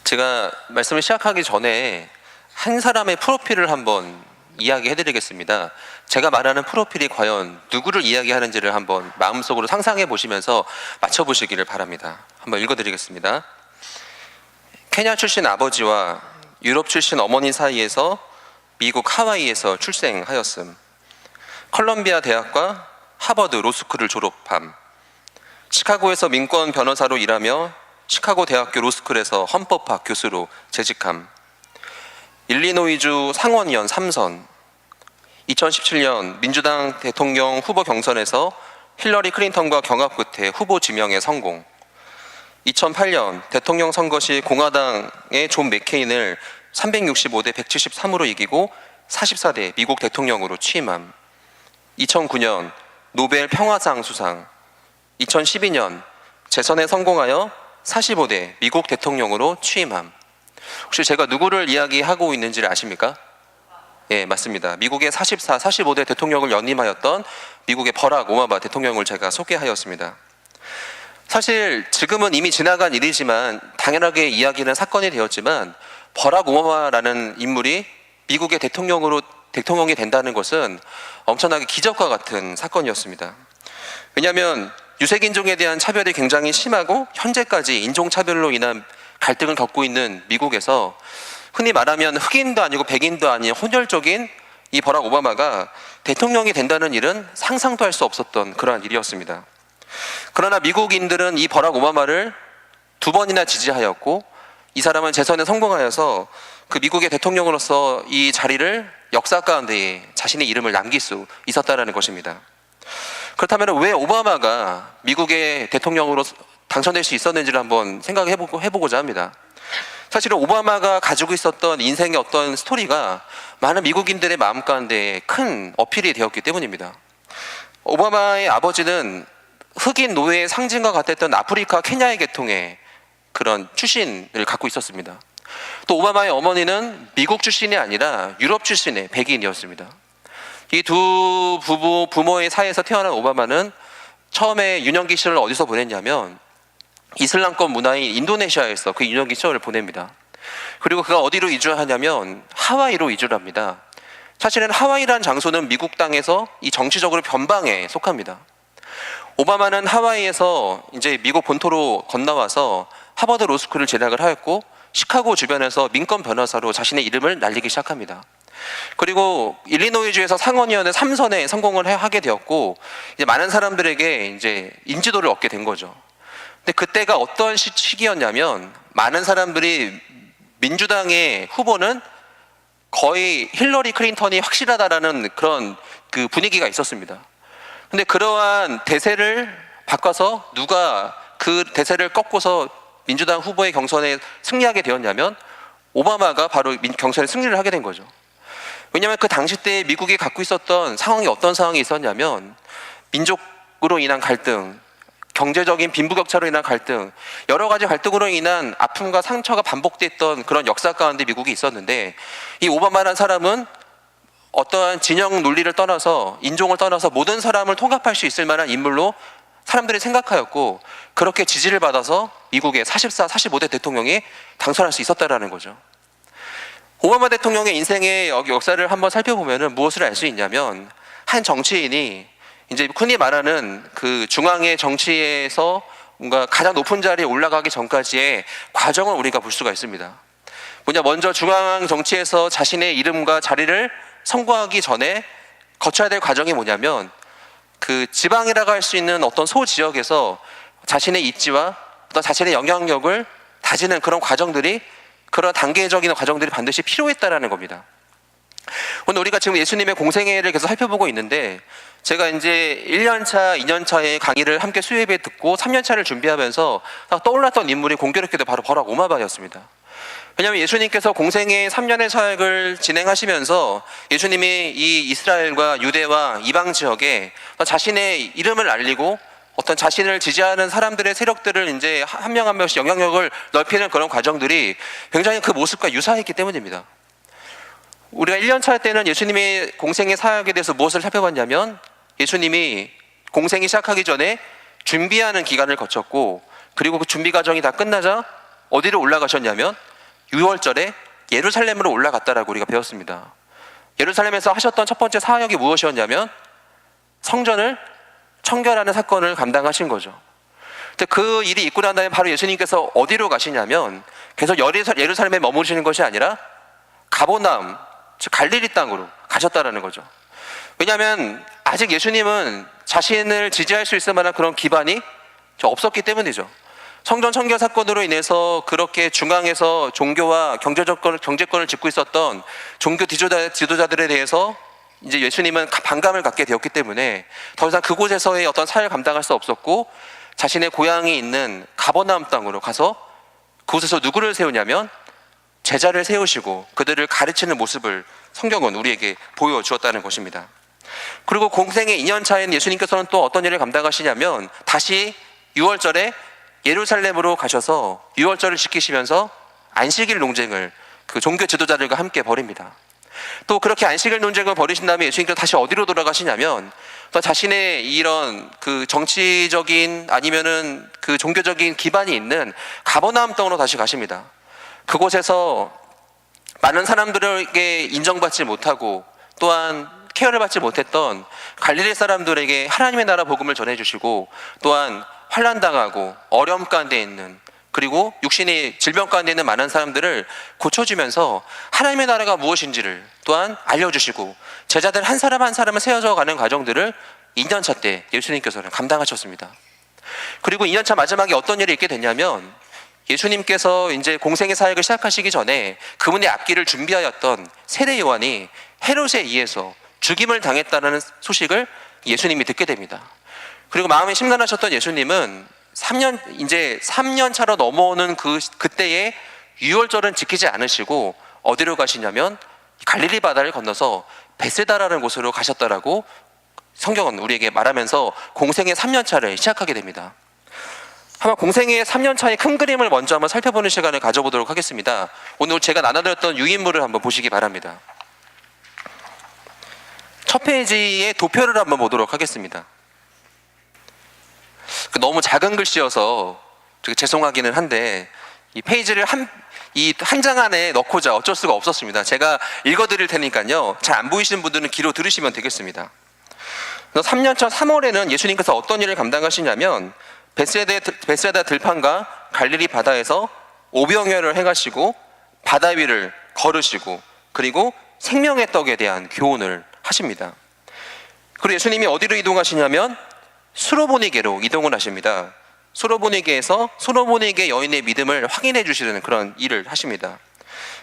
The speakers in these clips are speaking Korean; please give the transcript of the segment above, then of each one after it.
제가 말씀을 시작하기 전에 한 사람의 프로필을 한번 이야기해 드리겠습니다. 제가 말하는 프로필이 과연 누구를 이야기하는지를 한번 마음속으로 상상해 보시면서 맞춰 보시기를 바랍니다. 한번 읽어 드리겠습니다. 케냐 출신 아버지와 유럽 출신 어머니 사이에서 미국 하와이에서 출생하였음. 컬럼비아 대학과 하버드 로스쿨을 졸업함. 시카고에서 민권 변호사로 일하며 시카고 대학교 로스쿨에서 헌법학 교수로 재직함. 일리노이주 상원의원 3선. 2017년 민주당 대통령 후보 경선에서 힐러리 클린턴과 경합 끝에 후보 지명에 성공. 2008년 대통령 선거 시 공화당의 존 맥케인을 365대 173으로 이기고 44대 미국 대통령으로 취임함. 2009년 노벨 평화상 수상. 2012년 재선에 성공하여 45대 미국 대통령으로 취임함. 혹시 제가 누구를 이야기하고 있는지를 아십니까? 예, 맞습니다. 미국의 44, 45대 대통령을 연임하였던 미국의 버락 오바마 대통령을 제가 소개하였습니다. 사실 지금은 이미 지나간 일이지만 당연하게 이야기는 사건이 되었지만 버락 오바마라는 인물이 미국의 대통령이 된다는 것은 엄청나게 기적과 같은 사건이었습니다. 왜냐하면 유색인종에 대한 차별이 굉장히 심하고 현재까지 인종차별로 인한 갈등을 겪고 있는 미국에서 흔히 말하면 흑인도 아니고 백인도 아닌 혼혈적인 이 버락 오바마가 대통령이 된다는 일은 상상도 할 수 없었던 그러한 일이었습니다. 그러나 미국인들은 이 버락 오바마를 2번이나 지지하였고 이 사람은 재선에 성공하여서 그 미국의 대통령으로서 이 자리를 역사 가운데 자신의 이름을 남길 수 있었다는 것입니다. 그렇다면 왜 오바마가 미국의 대통령으로 당선될 수 있었는지를 한번 해보고자 합니다. 사실은 오바마가 가지고 있었던 인생의 어떤 스토리가 많은 미국인들의 마음 가운데 큰 어필이 되었기 때문입니다. 오바마의 아버지는 흑인 노예의 상징과 같았던 아프리카 케냐의 계통의 그런 출신을 갖고 있었습니다. 또 오바마의 어머니는 미국 출신이 아니라 유럽 출신의 백인이었습니다. 이 두 부모의 사이에서 태어난 오바마는 처음에 유년기 시절을 어디서 보냈냐면 이슬람권 문화인 인도네시아에서 그 유년기 시절을 보냅니다. 그리고 그가 어디로 이주하냐면 하와이로 이주를 합니다. 사실은 하와이라는 장소는 미국 땅에서 이 정치적으로 변방에 속합니다. 오바마는 하와이에서 이제 미국 본토로 건너와서 하버드 로스쿨을 재학을 하였고 시카고 주변에서 민권 변호사로 자신의 이름을 날리기 시작합니다. 그리고 일리노이주에서 상원의원의 3선에 성공을 하게 되었고 이제 많은 사람들에게 이제 인지도를 얻게 된 거죠. 근데 그때가 어떤 시기였냐면 많은 사람들이 민주당의 후보는 거의 힐러리 클린턴이 확실하다라는 그런 그 분위기가 있었습니다. 근데 그러한 대세를 바꿔서 누가 그 대세를 꺾고서 민주당 후보의 경선에 승리하게 되었냐면 오바마가 바로 경선에 승리를 하게 된 거죠. 왜냐하면 그 당시 때 미국이 갖고 있었던 상황이 어떤 상황이 있었냐면 민족으로 인한 갈등, 경제적인 빈부격차로 인한 갈등, 여러 가지 갈등으로 인한 아픔과 상처가 반복됐던 그런 역사 가운데 미국이 있었는데 이 오바마라는 사람은 어떠한 진영 논리를 떠나서 인종을 떠나서 모든 사람을 통합할 수 있을 만한 인물로 사람들이 생각하였고 그렇게 지지를 받아서 미국의 44, 45대 대통령이 당선할 수 있었다는 거죠. 오바마 대통령의 인생의 역사를 한번 살펴보면 무엇을 알 수 있냐면 한 정치인이 이제 흔히 말하는 그 중앙의 정치에서 뭔가 가장 높은 자리에 올라가기 전까지의 과정을 우리가 볼 수가 있습니다. 먼저 중앙 정치에서 자신의 이름과 자리를 선고하기 전에 거쳐야 될 과정이 뭐냐면 그 지방이라고 할 수 있는 어떤 소지역에서 자신의 입지와 또 자신의 영향력을 다지는 그런 과정들이 그런 단계적인 과정들이 반드시 필요했다라는 겁니다. 오늘 우리가 지금 예수님의 공생애를 계속 살펴보고 있는데 제가 이제 1년차, 2년차의 강의를 함께 수요일에 듣고 3년차를 준비하면서 떠올랐던 인물이 공교롭게도 바로 버락 오바마였습니다. 왜냐하면 예수님께서 공생애 3년의 사역을 진행하시면서 예수님이 이 이스라엘과 유대와 이방 지역에 자신의 이름을 알리고 어떤 자신을 지지하는 사람들의 세력들을 이제 한 명 한 명씩 영향력을 넓히는 그런 과정들이 굉장히 그 모습과 유사했기 때문입니다. 우리가 1년차 때는 예수님의 공생의 사역에 대해서 무엇을 살펴봤냐면 예수님이 공생이 시작하기 전에 준비하는 기간을 거쳤고 그리고 그 준비 과정이 다 끝나자 어디로 올라가셨냐면 유월절에 예루살렘으로 올라갔다라고 우리가 배웠습니다. 예루살렘에서 하셨던 첫 번째 사역이 무엇이었냐면 성전을 청결하는 사건을 감당하신 거죠. 근데 그 일이 있고 난 다음에 바로 예수님께서 어디로 가시냐면 계속 예루살렘에 머무르시는 것이 아니라 가버나움, 즉 갈릴리 땅으로 가셨다라는 거죠. 왜냐하면 아직 예수님은 자신을 지지할 수 있을 만한 그런 기반이 없었기 때문이죠. 성전 청결 사건으로 인해서 그렇게 중앙에서 종교와 경제권을 짚고 있었던 종교 지도자들에 대해서 이제 예수님은 반감을 갖게 되었기 때문에 더 이상 그곳에서의 어떤 사역을 감당할 수 없었고, 자신의 고향이 있는 가버나움 땅으로 가서 그곳에서 누구를 세우냐면 제자를 세우시고 그들을 가르치는 모습을 성경은 우리에게 보여주었다는 것입니다. 그리고 공생의 2년 차인 예수님께서는 또 어떤 일을 감당하시냐면 다시 유월절에 예루살렘으로 가셔서 유월절을 지키시면서 안식일 논쟁을 그 종교 지도자들과 함께 벌입니다. 또 그렇게 안식일 논쟁을 벌이신 다음에 예수님께서 다시 어디로 돌아가시냐면 또 자신의 이런 그 정치적인 아니면은 그 종교적인 기반이 있는 가버나움 땅으로 다시 가십니다. 그곳에서 많은 사람들에게 인정받지 못하고 또한 케어를 받지 못했던 갈릴리 사람들에게 하나님의 나라 복음을 전해주시고, 또한 환난당하고 어려움 가운데 있는, 그리고 육신의 질병 가운데 있는 많은 사람들을 고쳐주면서 하나님의 나라가 무엇인지를 또한 알려주시고 제자들 한 사람 한 사람을 세워져 가는 과정들을 2년차 때 예수님께서는 감당하셨습니다. 그리고 2년차 마지막에 어떤 일이 있게 됐냐면 예수님께서 이제 공생의 사역을 시작하시기 전에 그분의 앞길을 준비하였던 세례 요한이 헤롯에 의해서 죽임을 당했다는 소식을 예수님이 듣게 됩니다. 그리고 마음이 심란하셨던 예수님은 3년 차로 넘어오는 그때에 유월절은 지키지 않으시고 어디로 가시냐면 갈릴리 바다를 건너서 베세다라는 곳으로 가셨다라고 성경은 우리에게 말하면서 공생의 3년 차를 시작하게 됩니다. 한번 공생의 3년 차의 큰 그림을 먼저 한번 살펴보는 시간을 가져보도록 하겠습니다. 오늘 제가 나눠드렸던 유인물을 한번 보시기 바랍니다. 첫 페이지의 도표를 한번 보도록 하겠습니다. 너무 작은 글씨여서 죄송하기는 한데 이 페이지를 한 장 안에 넣고자 어쩔 수가 없었습니다. 제가 읽어드릴 테니까요, 잘 안 보이시는 분들은 귀로 들으시면 되겠습니다. 3년차 3월에는 예수님께서 어떤 일을 감당하시냐면 베세다 들판과 갈릴리 바다에서 오병이어를 행하시고 바다 위를 걸으시고 그리고 생명의 떡에 대한 교훈을 하십니다. 그리고 예수님이 어디로 이동하시냐면 수로보니게로 이동을 하십니다. 수로보니게에서 수로보니게 여인의 믿음을 확인해 주시는 그런 일을 하십니다.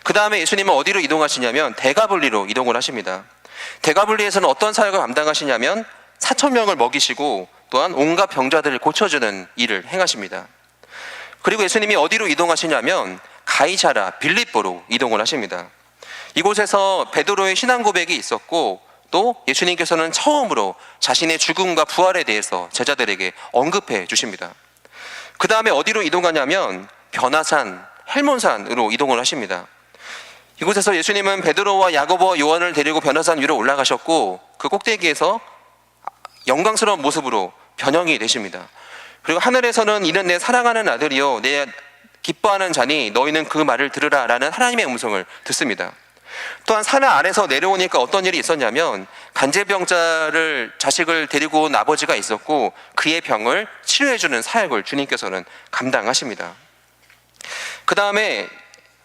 그 다음에 예수님은 어디로 이동하시냐면 대가블리로 이동을 하십니다. 대가블리에서는 어떤 사역을 감당하시냐면 4,000명을 먹이시고 또한 온갖 병자들을 고쳐주는 일을 행하십니다. 그리고 예수님이 어디로 이동하시냐면 가이사랴 빌립보로 이동을 하십니다. 이곳에서 베드로의 신앙 고백이 있었고 또 예수님께서는 처음으로 자신의 죽음과 부활에 대해서 제자들에게 언급해 주십니다. 그 다음에 어디로 이동하냐면 변화산, 헬몬산으로 이동을 하십니다. 이곳에서 예수님은 베드로와 야고보와 요한을 데리고 변화산 위로 올라가셨고 그 꼭대기에서 영광스러운 모습으로 변형이 되십니다. 그리고 하늘에서는 이는 내 사랑하는 아들이요 내 기뻐하는 자니 너희는 그 말을 들으라 라는 하나님의 음성을 듣습니다. 또한 산 아래서 내려오니까 어떤 일이 있었냐면 간제병자를 자식을 데리고 온 아버지가 있었고 그의 병을 치료해주는 사역을 주님께서는 감당하십니다. 그 다음에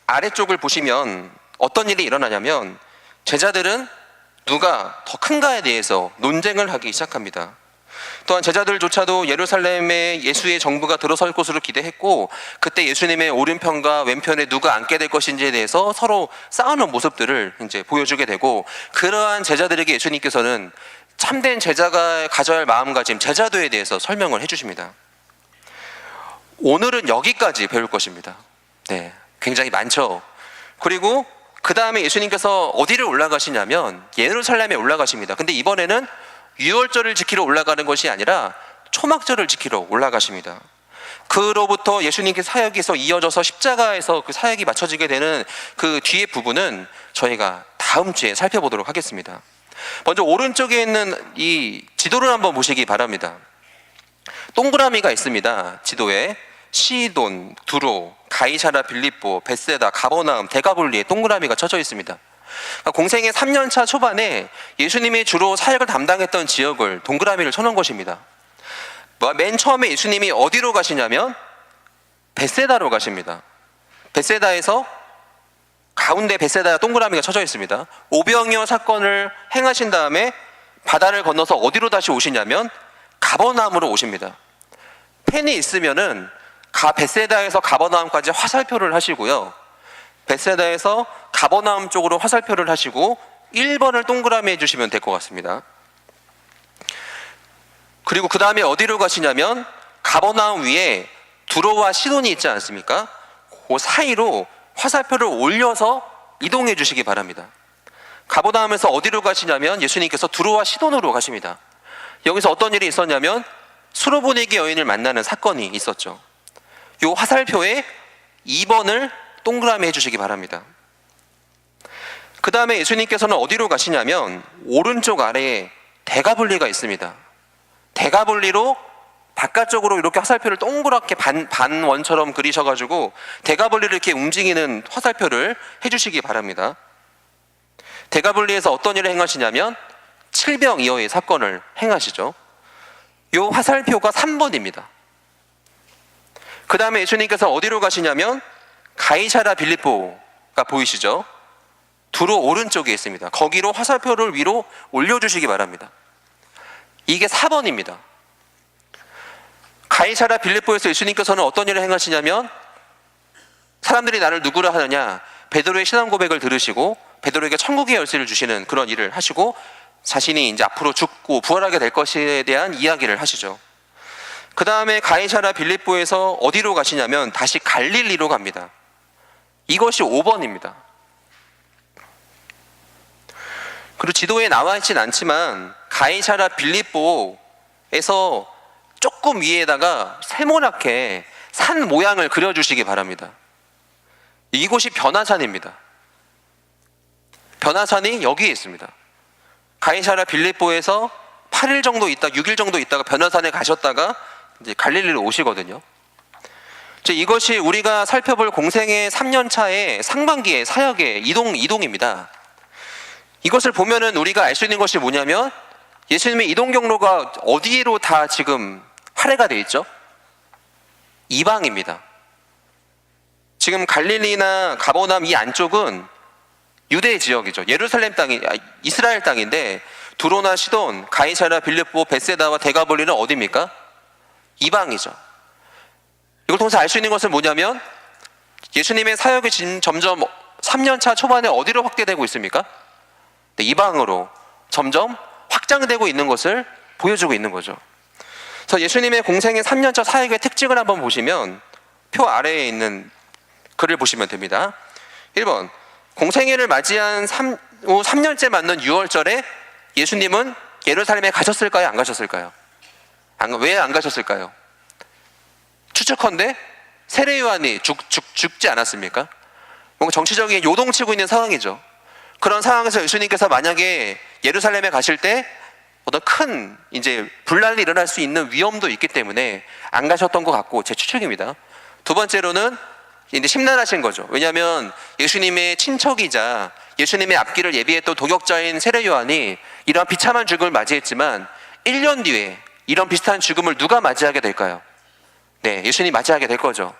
아래쪽을 보시면 어떤 일이 일어나냐면 제자들은 누가 더 큰가에 대해서 논쟁을 하기 시작합니다. 또한 제자들조차도 예루살렘에 예수의 정부가 들어설 것으로 기대했고 그때 예수님의 오른편과 왼편에 누가 앉게 될 것인지에 대해서 서로 싸우는 모습들을 이제 보여주게 되고, 그러한 제자들에게 예수님께서는 참된 제자가 가져야 할 마음가짐, 제자도에 대해서 설명을 해주십니다. 오늘은 여기까지 배울 것입니다. 네, 굉장히 많죠. 그리고 그 다음에 예수님께서 어디를 올라가시냐면 예루살렘에 올라가십니다. 근데 이번에는 유월절을 지키러 올라가는 것이 아니라 초막절을 지키러 올라가십니다. 그로부터 예수님께 사역에서 이어져서 십자가에서 그 사역이 맞춰지게 되는 그 뒤의 부분은 저희가 다음 주에 살펴보도록 하겠습니다. 먼저 오른쪽에 있는 이 지도를 한번 보시기 바랍니다. 동그라미가 있습니다. 지도에 시돈, 두로, 가이사라, 빌립보, 벳세다, 가버나움, 데가볼리에 동그라미가 쳐져 있습니다. 그러니까 공생의 3년차 초반에 예수님이 주로 사역을 담당했던 지역을 동그라미를 쳐놓은 것입니다. 맨 처음에 예수님이 어디로 가시냐면 벳세다로 가십니다. 벳세다에서 가운데 벳세다 동그라미가 쳐져 있습니다. 오병이어 사건을 행하신 다음에 바다를 건너서 어디로 다시 오시냐면 가버나움으로 오십니다. 펜이 있으면은 벳세다에서 가버나움까지 화살표를 하시고요. 벳세다에서 가버나움 쪽으로 화살표를 하시고 1번을 동그라미 해주시면 될 것 같습니다. 그리고 그 다음에 어디로 가시냐면 가버나움 위에 두로와 시돈이 있지 않습니까? 그 사이로 화살표를 올려서 이동해 주시기 바랍니다. 가버나움에서 어디로 가시냐면 예수님께서 두로와 시돈으로 가십니다. 여기서 어떤 일이 있었냐면 수로보니게 여인을 만나는 사건이 있었죠. 이 화살표에 2번을 동그라미 해주시기 바랍니다. 그 다음에 예수님께서는 어디로 가시냐면 오른쪽 아래에 데가볼리가 있습니다. 데가볼리로 바깥쪽으로 이렇게 화살표를 동그랗게 반원처럼 그리셔가지고 데가볼리를 이렇게 움직이는 화살표를 해주시기 바랍니다. 데가볼리에서 어떤 일을 행하시냐면 칠병이어의 사건을 행하시죠. 이 화살표가 3번입니다. 그 다음에 예수님께서 어디로 가시냐면 가이사라 빌립보가 보이시죠? 두로 오른쪽에 있습니다. 거기로 화살표를 위로 올려주시기 바랍니다. 이게 4번입니다. 가이사라 빌립보에서 예수님께서는 어떤 일을 행하시냐면 사람들이 나를 누구라 하느냐, 베드로의 신앙 고백을 들으시고 베드로에게 천국의 열쇠를 주시는 그런 일을 하시고 자신이 이제 앞으로 죽고 부활하게 될 것에 대한 이야기를 하시죠. 그 다음에 가이사라 빌립보에서 어디로 가시냐면 다시 갈릴리로 갑니다. 이것이 5번입니다. 그리고 지도에 나와 있진 않지만 가이사라 빌립보에서 조금 위에다가 세모나게 산 모양을 그려주시기 바랍니다. 이곳이 변화산입니다. 변화산이 여기에 있습니다. 가이사라 빌립보에서 8일 정도 있다, 6일 정도 있다가 변화산에 가셨다가 이제 갈릴리로 오시거든요. 이것이 우리가 살펴볼 공생의 3년차의 상반기의 사역의 이동입니다. 이것을 보면은 우리가 알 수 있는 것이 뭐냐면 예수님의 이동 경로가 어디로 다 지금 할애가 되어 있죠? 이방입니다. 지금 갈릴리나 가버나움 이 안쪽은 유대 지역이죠. 예루살렘 땅이 이스라엘 땅인데 두로나 시돈, 가이사라, 빌립보, 벳세다와 데가볼리는 어디입니까? 이방이죠. 이걸 통해서 알 수 있는 것은 뭐냐면 예수님의 사역이 지금 점점 3년차 초반에 어디로 확대되고 있습니까? 네, 이방으로 점점 확장되고 있는 것을 보여주고 있는 거죠. 그래서 예수님의 공생의 3년차 사역의 특징을 한번 보시면 표 아래에 있는 글을 보시면 됩니다. 1번, 공생애를 맞이한 3년째 맞는 6월절에 예수님은 예루살렘에 가셨을까요? 안 가셨을까요? 왜 안 가셨을까요? 추측컨대 세례 요한이 죽지 않았습니까? 뭔가 정치적인 요동치고 있는 상황이죠. 그런 상황에서 예수님께서 만약에 예루살렘에 가실 때 어떤 큰 이제 분란이 일어날 수 있는 위험도 있기 때문에 안 가셨던 것 같고 제 추측입니다. 두 번째로는 이제 심란하신 거죠. 왜냐하면 예수님의 친척이자 예수님의 앞길을 예비했던 도격자인 세례 요한이 이러한 비참한 죽음을 맞이했지만 1년 뒤에 이런 비슷한 죽음을 누가 맞이하게 될까요? 네, 예수님이 맞이하게 될 거죠.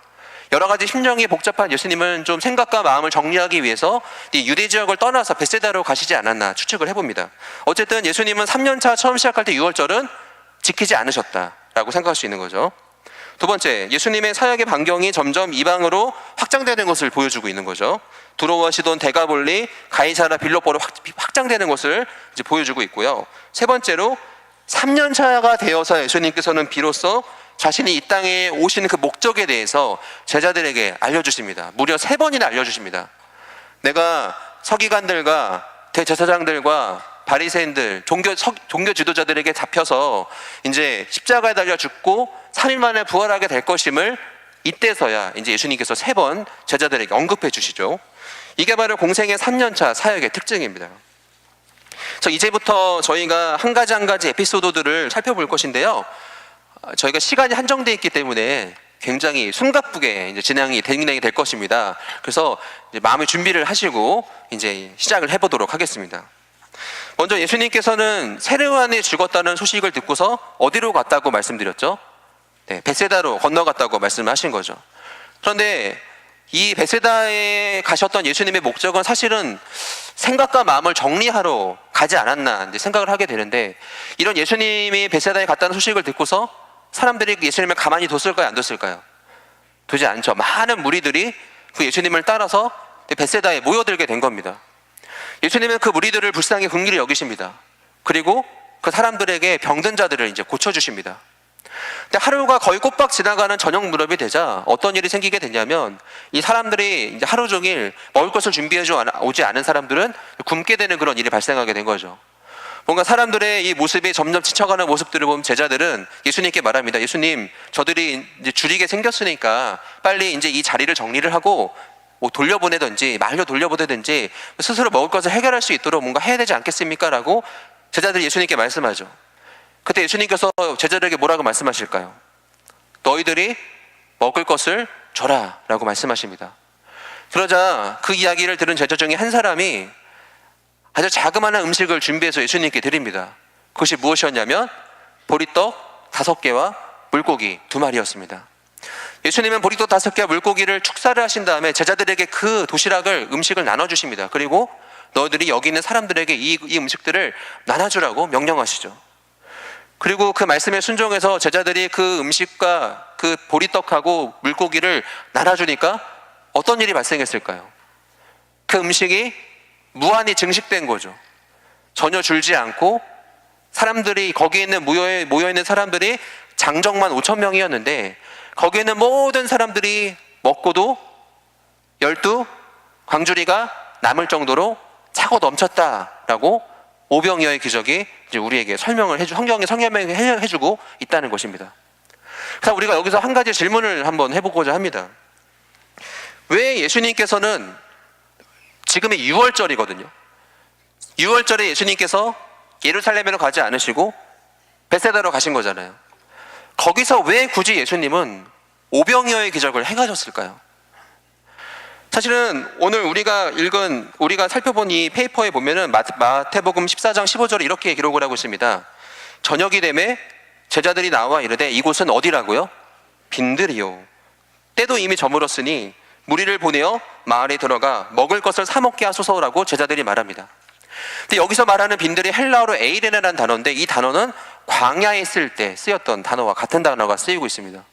여러 가지 심정이 복잡한 예수님은 좀 생각과 마음을 정리하기 위해서 유대 지역을 떠나서 벳세다로 가시지 않았나 추측을 해봅니다. 어쨌든 예수님은 3년차 처음 시작할 때 6월절은 지키지 않으셨다라고 생각할 수 있는 거죠. 두 번째, 예수님의 사역의 반경이 점점 이방으로 확장되는 것을 보여주고 있는 거죠. 두로와 시돈, 데가볼리, 가이사라, 빌립보로 확장되는 것을 이제 보여주고 있고요. 세 번째로 3년차가 되어서 예수님께서는 비로소 자신이 이 땅에 오시는 그 목적에 대해서 제자들에게 알려주십니다. 무려 3번이나 알려주십니다. 내가 서기관들과 대제사장들과 바리새인들, 종교 지도자들에게 잡혀서 이제 십자가에 달려 죽고 3일 만에 부활하게 될 것임을 이때서야 이제 예수님께서 3번 제자들에게 언급해 주시죠. 이게 바로 공생의 3년차 사역의 특징입니다. 그래서 이제부터 저희가 한 가지 에피소드들을 살펴볼 것인데요. 저희가 시간이 한정되어 있기 때문에 굉장히 숨가쁘게 이제 진행이 될 것입니다. 그래서 이제 마음의 준비를 하시고 이제 시작을 해보도록 하겠습니다. 먼저 예수님께서는 세례요한이 죽었다는 소식을 듣고서 어디로 갔다고 말씀드렸죠? 네, 벳세다로 건너갔다고 말씀하신 거죠. 그런데 이 벳세다에 가셨던 예수님의 목적은 사실은 생각과 마음을 정리하러 가지 않았나 이제 생각을 하게 되는데, 이런 예수님이 벳세다에 갔다는 소식을 듣고서 사람들이 예수님을 가만히 뒀을까요? 안 뒀을까요? 두지 않죠. 많은 무리들이 그 예수님을 따라서 벳세다에 모여들게 된 겁니다. 예수님은 그 무리들을 불쌍히 긍휼히 여기십니다. 그리고 그 사람들에게 병든 자들을 이제 고쳐주십니다. 근데 하루가 거의 꼬박 지나가는 저녁 무렵이 되자 어떤 일이 생기게 됐냐면, 이 사람들이 이제 하루 종일 먹을 것을 준비해 오지 않은 사람들은 굶게 되는 그런 일이 발생하게 된 거죠. 뭔가 사람들의 이 모습이 점점 지쳐가는 모습들을 보면 제자들은 예수님께 말합니다. 예수님, 저들이 이제 줄이게 생겼으니까 빨리 이제 이 자리를 정리를 하고 뭐 돌려보내든지 말려 돌려보내든지 스스로 먹을 것을 해결할 수 있도록 뭔가 해야 되지 않겠습니까? 라고 제자들이 예수님께 말씀하죠. 그때 예수님께서 제자들에게 뭐라고 말씀하실까요? 너희들이 먹을 것을 줘라 라고 말씀하십니다. 그러자 그 이야기를 들은 제자 중에 한 사람이 아주 자그마한 음식을 준비해서 예수님께 드립니다. 그것이 무엇이었냐면 보리떡 5개와 물고기 2마리였습니다. 예수님은 보리떡 5개와 물고기를 축사를 하신 다음에 제자들에게 그 도시락을, 음식을 나눠주십니다. 그리고 너희들이 여기 있는 사람들에게 이 음식들을 나눠주라고 명령하시죠. 그리고 그 말씀에 순종해서 제자들이 그 음식과 그 보리떡하고 물고기를 나눠주니까 어떤 일이 발생했을까요? 그 음식이 무한히 증식된 거죠. 전혀 줄지 않고 사람들이, 거기에 있는 모여있는 사람들이 장정만 5,000명이었는데 거기에 있는 모든 사람들이 먹고도 12광주리가 남을 정도로 차고 넘쳤다라고 오병이어의 기적이 이제 우리에게 성경에 설명해주고 있다는 것입니다. 그래서 우리가 여기서 한 가지 질문을 한번 해보고자 합니다. 왜 예수님께서는 지금이 6월절이거든요. 6월절에 예수님께서 예루살렘으로 가지 않으시고 벳세다로 가신 거잖아요. 거기서 왜 굳이 예수님은 오병이어의 기적을 행하셨을까요? 사실은 오늘 우리가 살펴본 이 페이퍼에 보면은 마태복음 14장 15절에 이렇게 기록을 하고 있습니다. 저녁이 되매 제자들이 나와 이르되 이곳은 어디라고요? 빈들이요. 때도 이미 저물었으니 무리를 보내어 마을에 들어가 먹을 것을 사 먹게 하소서라고 제자들이 말합니다. 근데 여기서 말하는 빈들이 헬라어로 에이레네라는 단어인데, 이 단어는 광야에 있을 때 쓰였던 단어와 같은 단어가 쓰이고 있습니다.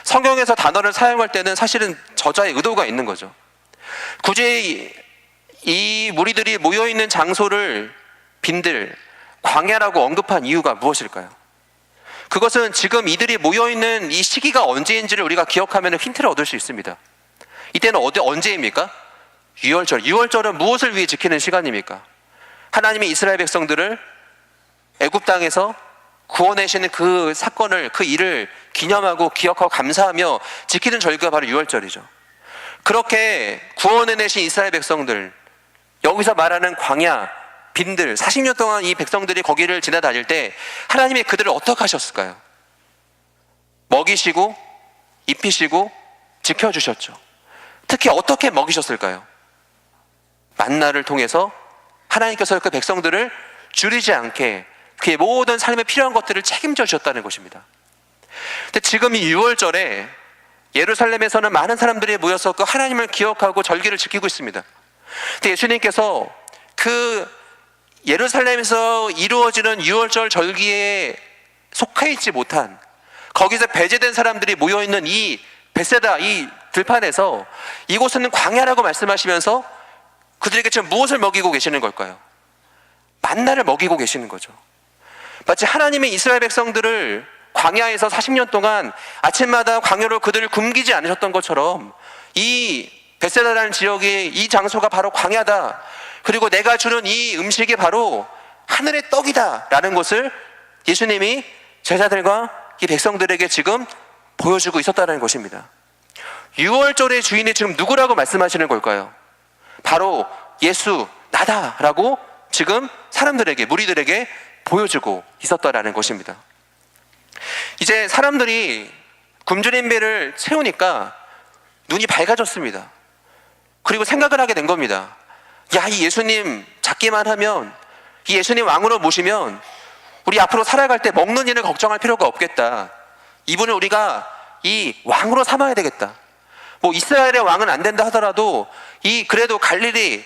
성경에서 단어를 사용할 때는 사실은 저자의 의도가 있는 거죠. 굳이 이 무리들이 모여있는 장소를 빈들, 광야라고 언급한 이유가 무엇일까요? 그것은 지금 이들이 모여있는 이 시기가 언제인지를 우리가 기억하면 힌트를 얻을 수 있습니다. 이때는 언제입니까? 6월절. 6월절은 무엇을 위해 지키는 시간입니까? 하나님이 이스라엘 백성들을 애굽 땅에서 구원하시는 그 사건을, 그 일을 기념하고 기억하고 감사하며 지키는 절기가 바로 6월절이죠. 그렇게 구원해내신 이스라엘 백성들, 여기서 말하는 광야, 빈들, 40년 동안 이 백성들이 거기를 지나다닐 때 하나님이 그들을 어떻게 하셨을까요? 먹이시고 입히시고 지켜주셨죠. 특히 어떻게 먹이셨을까요? 만나를 통해서 하나님께서 그 백성들을 줄이지 않게 그의 모든 삶에 필요한 것들을 책임져 주셨다는 것입니다. 근데 지금 이 6월절에 예루살렘에서는 많은 사람들이 모여서 그 하나님을 기억하고 절기를 지키고 있습니다. 근데 예수님께서 그 예루살렘에서 이루어지는 6월절 절기에 속해 있지 못한, 거기서 배제된 사람들이 모여있는 이 벳세다, 이 들판에서 이곳은 광야라고 말씀하시면서 그들에게 지금 무엇을 먹이고 계시는 걸까요? 만나를 먹이고 계시는 거죠. 마치 하나님의 이스라엘 백성들을 광야에서 40년 동안 아침마다 광야로 그들을 굶기지 않으셨던 것처럼 이 벳세다라는 지역이, 이 장소가 바로 광야다, 그리고 내가 주는 이 음식이 바로 하늘의 떡이다 라는 것을 예수님이 제자들과 이 백성들에게 지금 보여주고 있었다는 것입니다. 6월절의 주인이 지금 누구라고 말씀하시는 걸까요? 바로 예수, 나다라고 지금 사람들에게, 무리들에게 보여주고 있었다라는 것입니다. 이제 사람들이 굶주린 배를 채우니까 눈이 밝아졌습니다. 그리고 생각을 하게 된 겁니다. 야, 이 예수님 잡기만 하면, 이 예수님 왕으로 모시면 우리 앞으로 살아갈 때 먹는 일을 걱정할 필요가 없겠다. 이분을 우리가 이 왕으로 삼아야 되겠다. 뭐 이스라엘의 왕은 안 된다 하더라도 그래도 갈릴리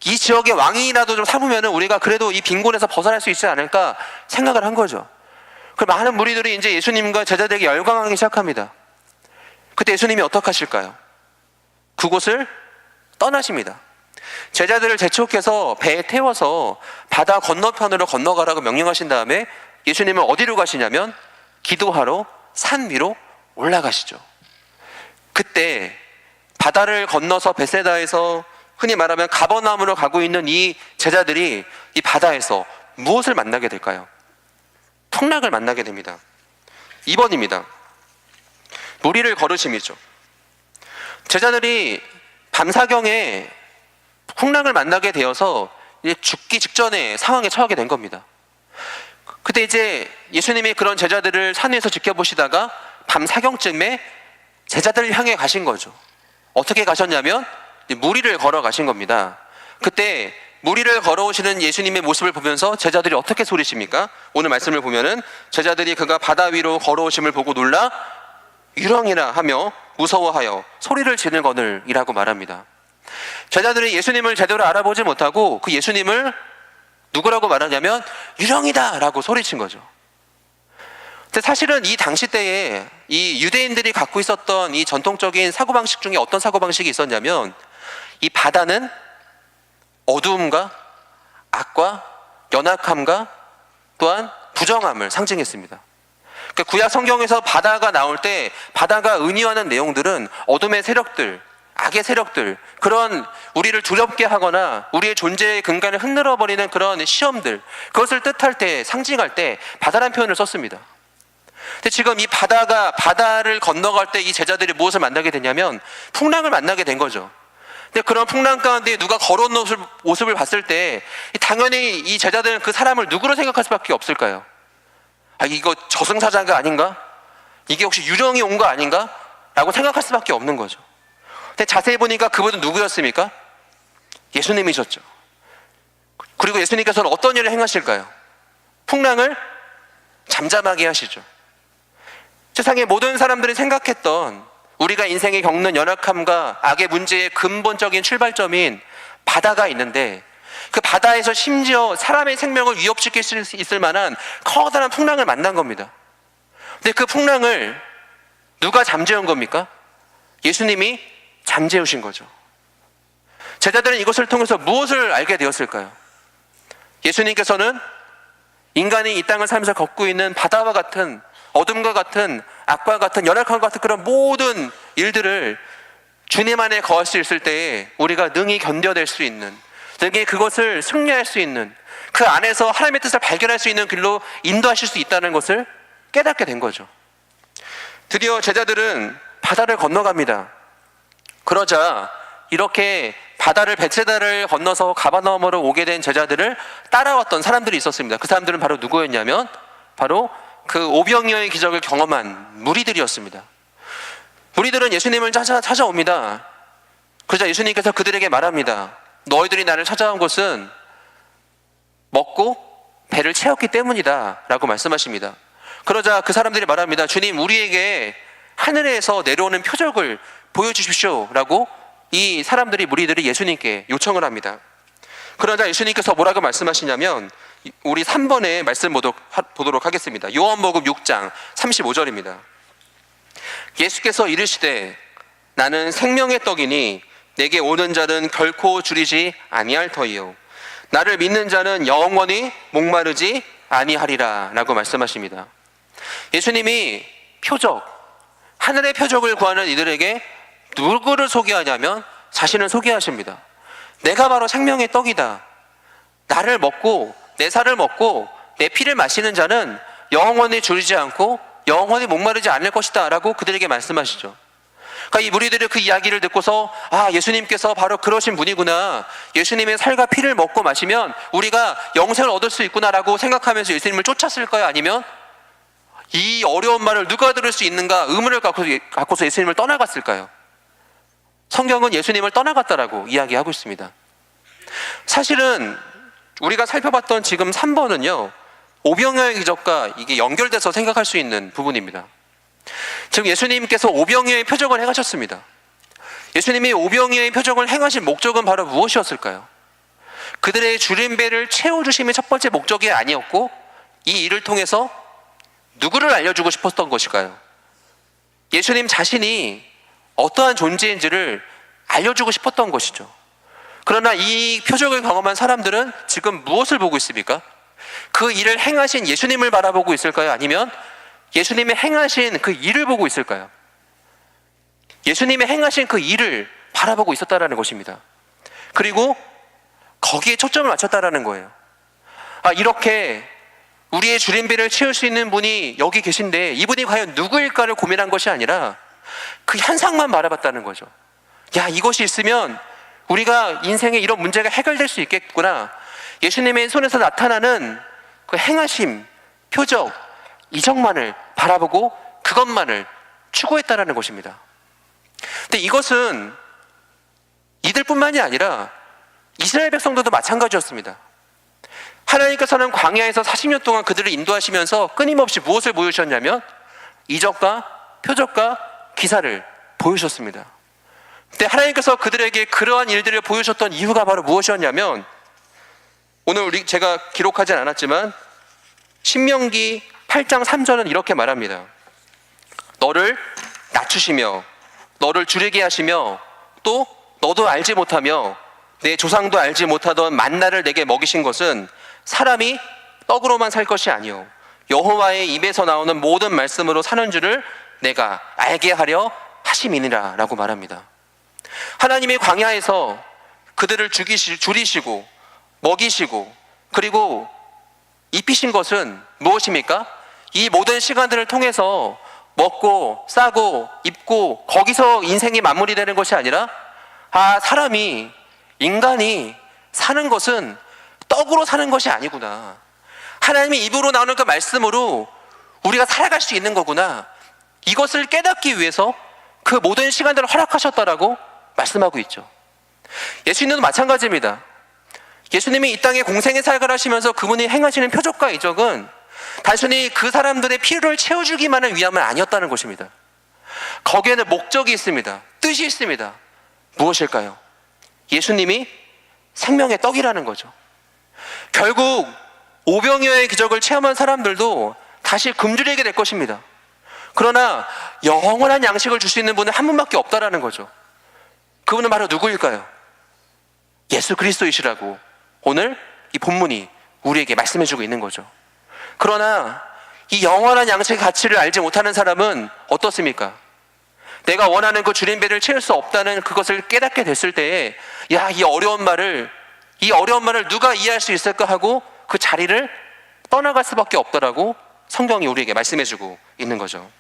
이 지역의 왕이라도 좀 삼으면은 우리가 그래도 이 빈곤에서 벗어날 수 있지 않을까 생각을 한 거죠. 그 많은 무리들이 이제 예수님과 제자들에게 열광하기 시작합니다. 그때 예수님이 어떻게 하실까요? 그곳을 떠나십니다. 제자들을 재촉해서 배에 태워서 바다 건너편으로 건너가라고 명령하신 다음에 예수님은 어디로 가시냐면 기도하러 산 위로 올라가시죠. 그때 바다를 건너서 베세다에서 흔히 말하면 가버나움으로 가고 있는 이 제자들이 이 바다에서 무엇을 만나게 될까요? 풍랑을 만나게 됩니다. 2번입니다. 무리를 걸으심이죠. 제자들이 밤사경에 풍랑을 만나게 되어서 이제 죽기 직전의 상황에 처하게 된 겁니다. 그때 이제 예수님이 그런 제자들을 산 위에서 지켜보시다가 밤사경쯤에 제자들을 향해 가신 거죠. 어떻게 가셨냐면 무리를 걸어 가신 겁니다. 그때 무리를 걸어오시는 예수님의 모습을 보면서 제자들이 어떻게 소리십니까? 오늘 말씀을 보면은 제자들이 그가 바다 위로 걸어오심을 보고 놀라 유령이라 하며 무서워하여 소리를 지르거늘이라고 말합니다. 제자들이 예수님을 제대로 알아보지 못하고 그 예수님을 누구라고 말하냐면 유령이다 라고 소리친 거죠. 근데 사실은 이 당시 때에 이 유대인들이 갖고 있었던 이 전통적인 사고방식 중에 어떤 사고방식이 있었냐면 이 바다는 어두움과 악과 연약함과 또한 부정함을 상징했습니다. 그러니까 구약 성경에서 바다가 나올 때 바다가 의미하는 내용들은 어둠의 세력들, 악의 세력들, 그런 우리를 두렵게 하거나 우리의 존재의 근간을 흔들어버리는 그런 시험들, 그것을 뜻할 때, 상징할 때 바다라는 표현을 썼습니다. 근데 지금 이 바다를 건너갈 때 이 제자들이 무엇을 만나게 되냐면 풍랑을 만나게 된 거죠. 근데 그런 풍랑 가운데 누가 걸어온 모습을 봤을 때 당연히 이 제자들은 그 사람을 누구로 생각할 수밖에 없을까요? 아, 이거 저승사자가 아닌가? 이게 혹시 유령이 온 거 아닌가? 라고 생각할 수밖에 없는 거죠. 근데 자세히 보니까 그분은 누구였습니까? 예수님이셨죠. 그리고 예수님께서는 어떤 일을 행하실까요? 풍랑을 잠잠하게 하시죠. 세상의 모든 사람들이 생각했던 우리가 인생에 겪는 연약함과 악의 문제의 근본적인 출발점인 바다가 있는데 그 바다에서 심지어 사람의 생명을 위협시킬 수 있을 만한 커다란 풍랑을 만난 겁니다. 근데 그 풍랑을 누가 잠재운 겁니까? 예수님이 잠재우신 거죠. 제자들은 이것을 통해서 무엇을 알게 되었을까요? 예수님께서는 인간이 이 땅을 살면서 겪고 있는 바다와 같은 어둠과 같은 악과 같은 연약함과 같은 그런 모든 일들을 주님 안에 거할 수 있을 때에 우리가 능히 견뎌낼 수 있는, 능히 그것을 승리할 수 있는, 그 안에서 하나님의 뜻을 발견할 수 있는 길로 인도하실 수 있다는 것을 깨닫게 된 거죠. 드디어 제자들은 바다를 건너갑니다. 그러자 이렇게 베세다를 건너서 가버나움으로 오게 된 제자들을 따라왔던 사람들이 있었습니다. 그 사람들은 바로 누구였냐면 바로 그 오병이어의 기적을 경험한 무리들이었습니다. 무리들은 예수님을 찾아옵니다. 그러자 예수님께서 그들에게 말합니다. 너희들이 나를 찾아온 것은 먹고 배를 채웠기 때문이다 라고 말씀하십니다. 그러자 그 사람들이 말합니다. 주님, 우리에게 하늘에서 내려오는 표적을 보여주십시오 라고 이 사람들이, 무리들이 예수님께 요청을 합니다. 그러자 예수님께서 뭐라고 말씀하시냐면 우리 3번의 말씀 보도록 하겠습니다. 요한복음 6장 35절입니다. 예수께서 이르시되 나는 생명의 떡이니 내게 오는 자는 결코 줄이지 아니할 터이요 나를 믿는 자는 영원히 목마르지 아니하리라 라고 말씀하십니다. 예수님이 하늘의 표적을 구하는 이들에게 누구를 소개하냐면 자신을 소개하십니다. 내가 바로 생명의 떡이다. 나를 먹고 내 살을 먹고 내 피를 마시는 자는 영원히 줄이지 않고 영원히 목마르지 않을 것이다 라고 그들에게 말씀하시죠. 그러니까 이 무리들이 그 이야기를 듣고서 예수님께서 바로 그러신 분이구나, 예수님의 살과 피를 먹고 마시면 우리가 영생을 얻을 수 있구나 라고 생각하면서 예수님을 쫓았을까요? 아니면 이 어려운 말을 누가 들을 수 있는가 의문을 갖고서 예수님을 떠나갔을까요? 성경은 예수님을 떠나갔다라고 이야기하고 있습니다. 사실은 우리가 살펴봤던 지금 3번은요, 오병이어의 기적과 이게 연결돼서 생각할 수 있는 부분입니다. 지금 예수님께서 오병이어의 표적을 행하셨습니다. 예수님이 오병이어의 표적을 행하신 목적은 바로 무엇이었을까요? 그들의 줄임배를 채워주심이 첫 번째 목적이 아니었고, 이 일을 통해서 누구를 알려주고 싶었던 것일까요? 예수님 자신이 어떠한 존재인지를 알려주고 싶었던 것이죠. 그러나 이 표적을 경험한 사람들은 지금 무엇을 보고 있습니까? 그 일을 행하신 예수님을 바라보고 있을까요? 아니면 예수님이 행하신 그 일을 보고 있을까요? 예수님이 행하신 그 일을 바라보고 있었다라는 것입니다. 그리고 거기에 초점을 맞췄다라는 거예요. 이렇게 우리의 줄임배를 채울 수 있는 분이 여기 계신데 이분이 과연 누구일까를 고민한 것이 아니라 그 현상만 바라봤다는 거죠. 야, 이것이 있으면 우리가 인생에 이런 문제가 해결될 수 있겠구나. 예수님의 손에서 나타나는 그 행하심, 표적, 이적만을 바라보고 그것만을 추구했다라는 것입니다. 근데 이것은 이들뿐만이 아니라 이스라엘 백성들도 마찬가지였습니다. 하나님께서는 광야에서 40년 동안 그들을 인도하시면서 끊임없이 무엇을 보여주셨냐면 이적과 표적과 기사를 보여주셨습니다. 근데 하나님께서 그들에게 그러한 일들을 보여주셨던 이유가 바로 무엇이었냐면, 오늘 제가 기록하진 않았지만 신명기 8장 3절은 이렇게 말합니다. 너를 낮추시며 너를 줄이게 하시며 또 너도 알지 못하며 내 조상도 알지 못하던 만나를 내게 먹이신 것은 사람이 떡으로만 살 것이 아니요 여호와의 입에서 나오는 모든 말씀으로 사는 줄을 내가 알게 하려 하심이니라 라고 말합니다. 하나님이 광야에서 그들을 줄이시고 먹이시고 그리고 입히신 것은 무엇입니까? 이 모든 시간들을 통해서 먹고 싸고 입고 거기서 인생이 마무리되는 것이 아니라 사람이, 인간이 사는 것은 떡으로 사는 것이 아니구나. 하나님이 입으로 나오는 그 말씀으로 우리가 살아갈 수 있는 거구나. 이것을 깨닫기 위해서 그 모든 시간들을 허락하셨다라고 말씀하고 있죠. 예수님도 마찬가지입니다. 예수님이 이 땅에 공생의 사역을 하시면서 그분이 행하시는 표적과 이적은 단순히 그 사람들의 필요를 채워주기만을 위함은 아니었다는 것입니다. 거기에는 목적이 있습니다. 뜻이 있습니다. 무엇일까요? 예수님이 생명의 떡이라는 거죠. 결국 오병이어의 기적을 체험한 사람들도 다시 굶주리게 될 것입니다. 그러나 영원한 양식을 줄 수 있는 분은 한 분밖에 없다라는 거죠. 그분은 바로 누구일까요? 예수 그리스도이시라고 오늘 이 본문이 우리에게 말씀해주고 있는 거죠. 그러나 이 영원한 양식의 가치를 알지 못하는 사람은 어떻습니까? 내가 원하는 그 줄임배를 채울 수 없다는 그것을 깨닫게 됐을 때에 이 어려운 말을 누가 이해할 수 있을까 하고 그 자리를 떠나갈 수밖에 없더라고 성경이 우리에게 말씀해주고 있는 거죠.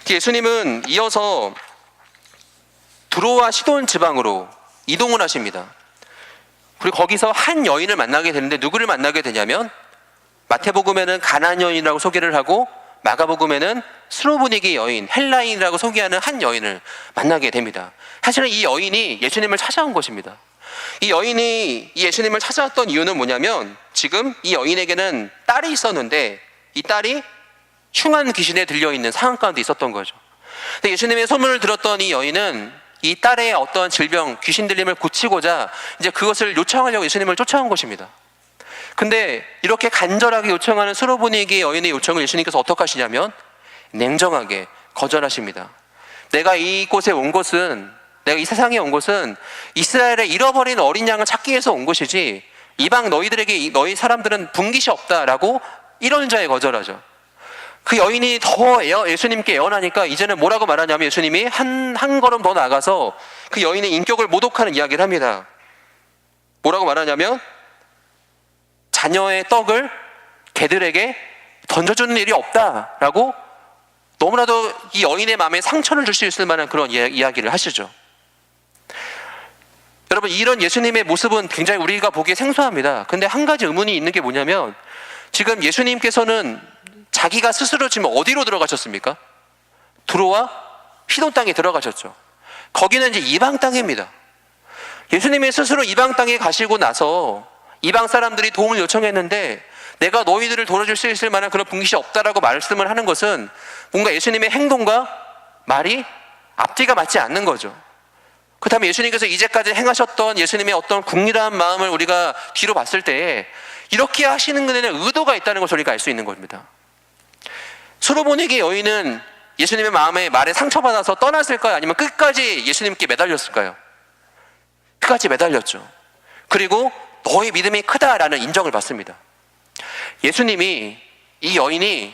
예수님은 이어서 두로와 시돈 지방으로 이동을 하십니다. 그리고 거기서 한 여인을 만나게 되는데 누구를 만나게 되냐면 마태복음에는 가나안 여인이라고 소개를 하고 마가복음에는 수로보니게 여인, 헬라인이라고 소개하는 한 여인을 만나게 됩니다. 사실은 이 여인이 예수님을 찾아온 것입니다. 이 여인이 예수님을 찾아왔던 이유는 뭐냐면 지금 이 여인에게는 딸이 있었는데 이 딸이 흉한 귀신에 들려있는 상황 가운데 있었던 거죠. 근데 예수님의 소문을 들었던 이 여인은 이 딸의 어떤 질병, 귀신 들림을 고치고자 이제 그것을 요청하려고 예수님을 쫓아온 것입니다. 근데 이렇게 간절하게 요청하는 수로보니게 여인의 요청을 예수님께서 어떻게 하시냐면 냉정하게 거절하십니다. 내가 이 세상에 온 것은 이스라엘의 잃어버린 어린 양을 찾기 위해서 온 것이지 이방 너희들에게 너희 사람들은 분깃이 없다라고 이런자에 거절하죠. 그 여인이 더 예수님께 애원하니까 이제는 뭐라고 말하냐면 예수님이 한 걸음 더 나가서 그 여인의 인격을 모독하는 이야기를 합니다. 뭐라고 말하냐면 자녀의 떡을 개들에게 던져주는 일이 없다라고 너무나도 이 여인의 마음에 상처를 줄 수 있을 만한 그런 이야기를 하시죠. 여러분, 이런 예수님의 모습은 굉장히 우리가 보기에 생소합니다. 근데 한 가지 의문이 있는 게 뭐냐면 지금 예수님께서는 자기가 스스로 지금 어디로 들어가셨습니까? 두로와 시돈 땅에 들어가셨죠. 거기는 이제 이방 땅입니다. 예수님이 스스로 이방 땅에 가시고 나서 이방 사람들이 도움을 요청했는데 내가 너희들을 도와줄 수 있을 만한 그런 분깃이 없다라고 말씀을 하는 것은 뭔가 예수님의 행동과 말이 앞뒤가 맞지 않는 거죠. 그렇다면 예수님께서 이제까지 행하셨던 예수님의 어떤 국리라한 마음을 우리가 뒤로 봤을 때 이렇게 하시는 데는 의도가 있다는 것을 우리가 알 수 있는 겁니다. 수로보니게 여인은 예수님의 마음에 말에 상처받아서 떠났을까요? 아니면 끝까지 예수님께 매달렸을까요? 끝까지 매달렸죠. 그리고 너의 믿음이 크다라는 인정을 받습니다. 예수님이 이 여인이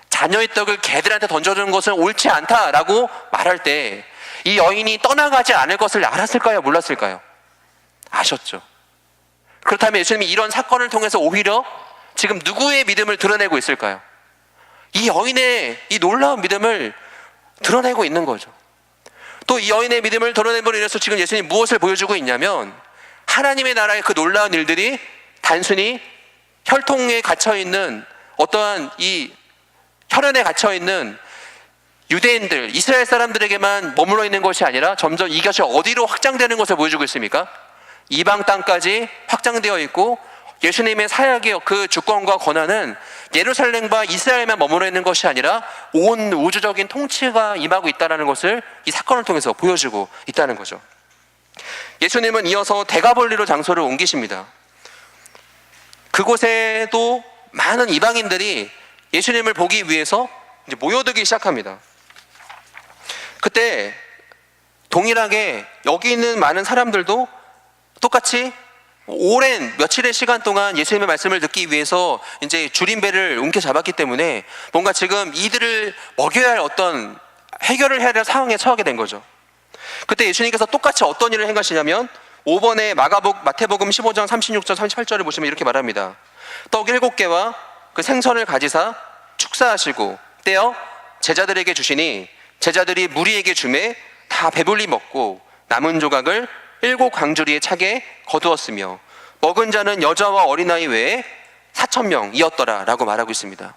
자녀의 떡을 개들한테 던져주는 것은 옳지 않다라고 말할 때 이 여인이 떠나가지 않을 것을 알았을까요? 몰랐을까요? 아셨죠. 그렇다면 예수님이 이런 사건을 통해서 오히려 지금 누구의 믿음을 드러내고 있을까요? 이 여인의 이 놀라운 믿음을 드러내고 있는 거죠. 또 이 여인의 믿음을 드러내므로 인해서 지금 예수님이 무엇을 보여주고 있냐면 하나님의 나라의 그 놀라운 일들이 단순히 혈통에 갇혀있는 어떠한 이 혈연에 갇혀있는 유대인들, 이스라엘 사람들에게만 머물러 있는 것이 아니라 점점 이것이 어디로 확장되는 것을 보여주고 있습니까? 이방 땅까지 확장되어 있고 예수님의 사역의 그 주권과 권한은 예루살렘과 이스라엘만 머물러 있는 것이 아니라 온 우주적인 통치가 임하고 있다는 것을 이 사건을 통해서 보여주고 있다는 거죠. 예수님은 이어서 대가볼리로 장소를 옮기십니다. 그곳에도 많은 이방인들이 예수님을 보기 위해서 이제 모여들기 시작합니다. 그때 동일하게 여기 있는 많은 사람들도 똑같이 오랜 며칠의 시간 동안 예수님의 말씀을 듣기 위해서 이제 줄임배를 움켜잡았기 때문에 뭔가 지금 이들을 먹여야 할 어떤 해결을 해야 될 상황에 처하게 된 거죠. 그때 예수님께서 똑같이 어떤 일을 행하시냐면 5번에 마태복음 15장 36절 38절을 보시면 이렇게 말합니다. 떡 7개와 그 생선을 가지사 축사하시고 떼어 제자들에게 주시니 제자들이 무리에게 주매 다 배불리 먹고 남은 조각을 7 광주리에 차게 거두었으며 먹은 자는 여자와 어린아이 외에 4,000명이었더라 라고 말하고 있습니다.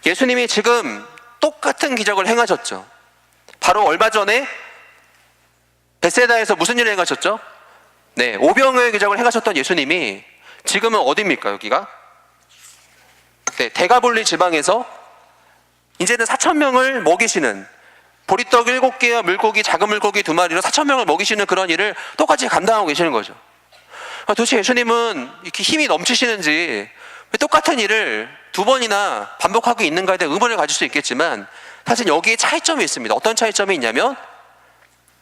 예수님이 지금 똑같은 기적을 행하셨죠. 바로 얼마 전에 벳세다에서 무슨 일을 행하셨죠? 네, 오병이어의 기적을 행하셨던 예수님이 지금은 어디입니까? 여기가? 네, 대가볼리 지방에서 이제는 4,000명을 먹이시는 보리떡 7개와 물고기, 작은 물고기 2마리로 4,000명을 먹이시는 그런 일을 똑같이 감당하고 계시는 거죠. 도대체 예수님은 이렇게 힘이 넘치시는지 왜 똑같은 일을 2번이나 반복하고 있는가에 대한 의문을 가질 수 있겠지만 사실 여기에 차이점이 있습니다. 어떤 차이점이 있냐면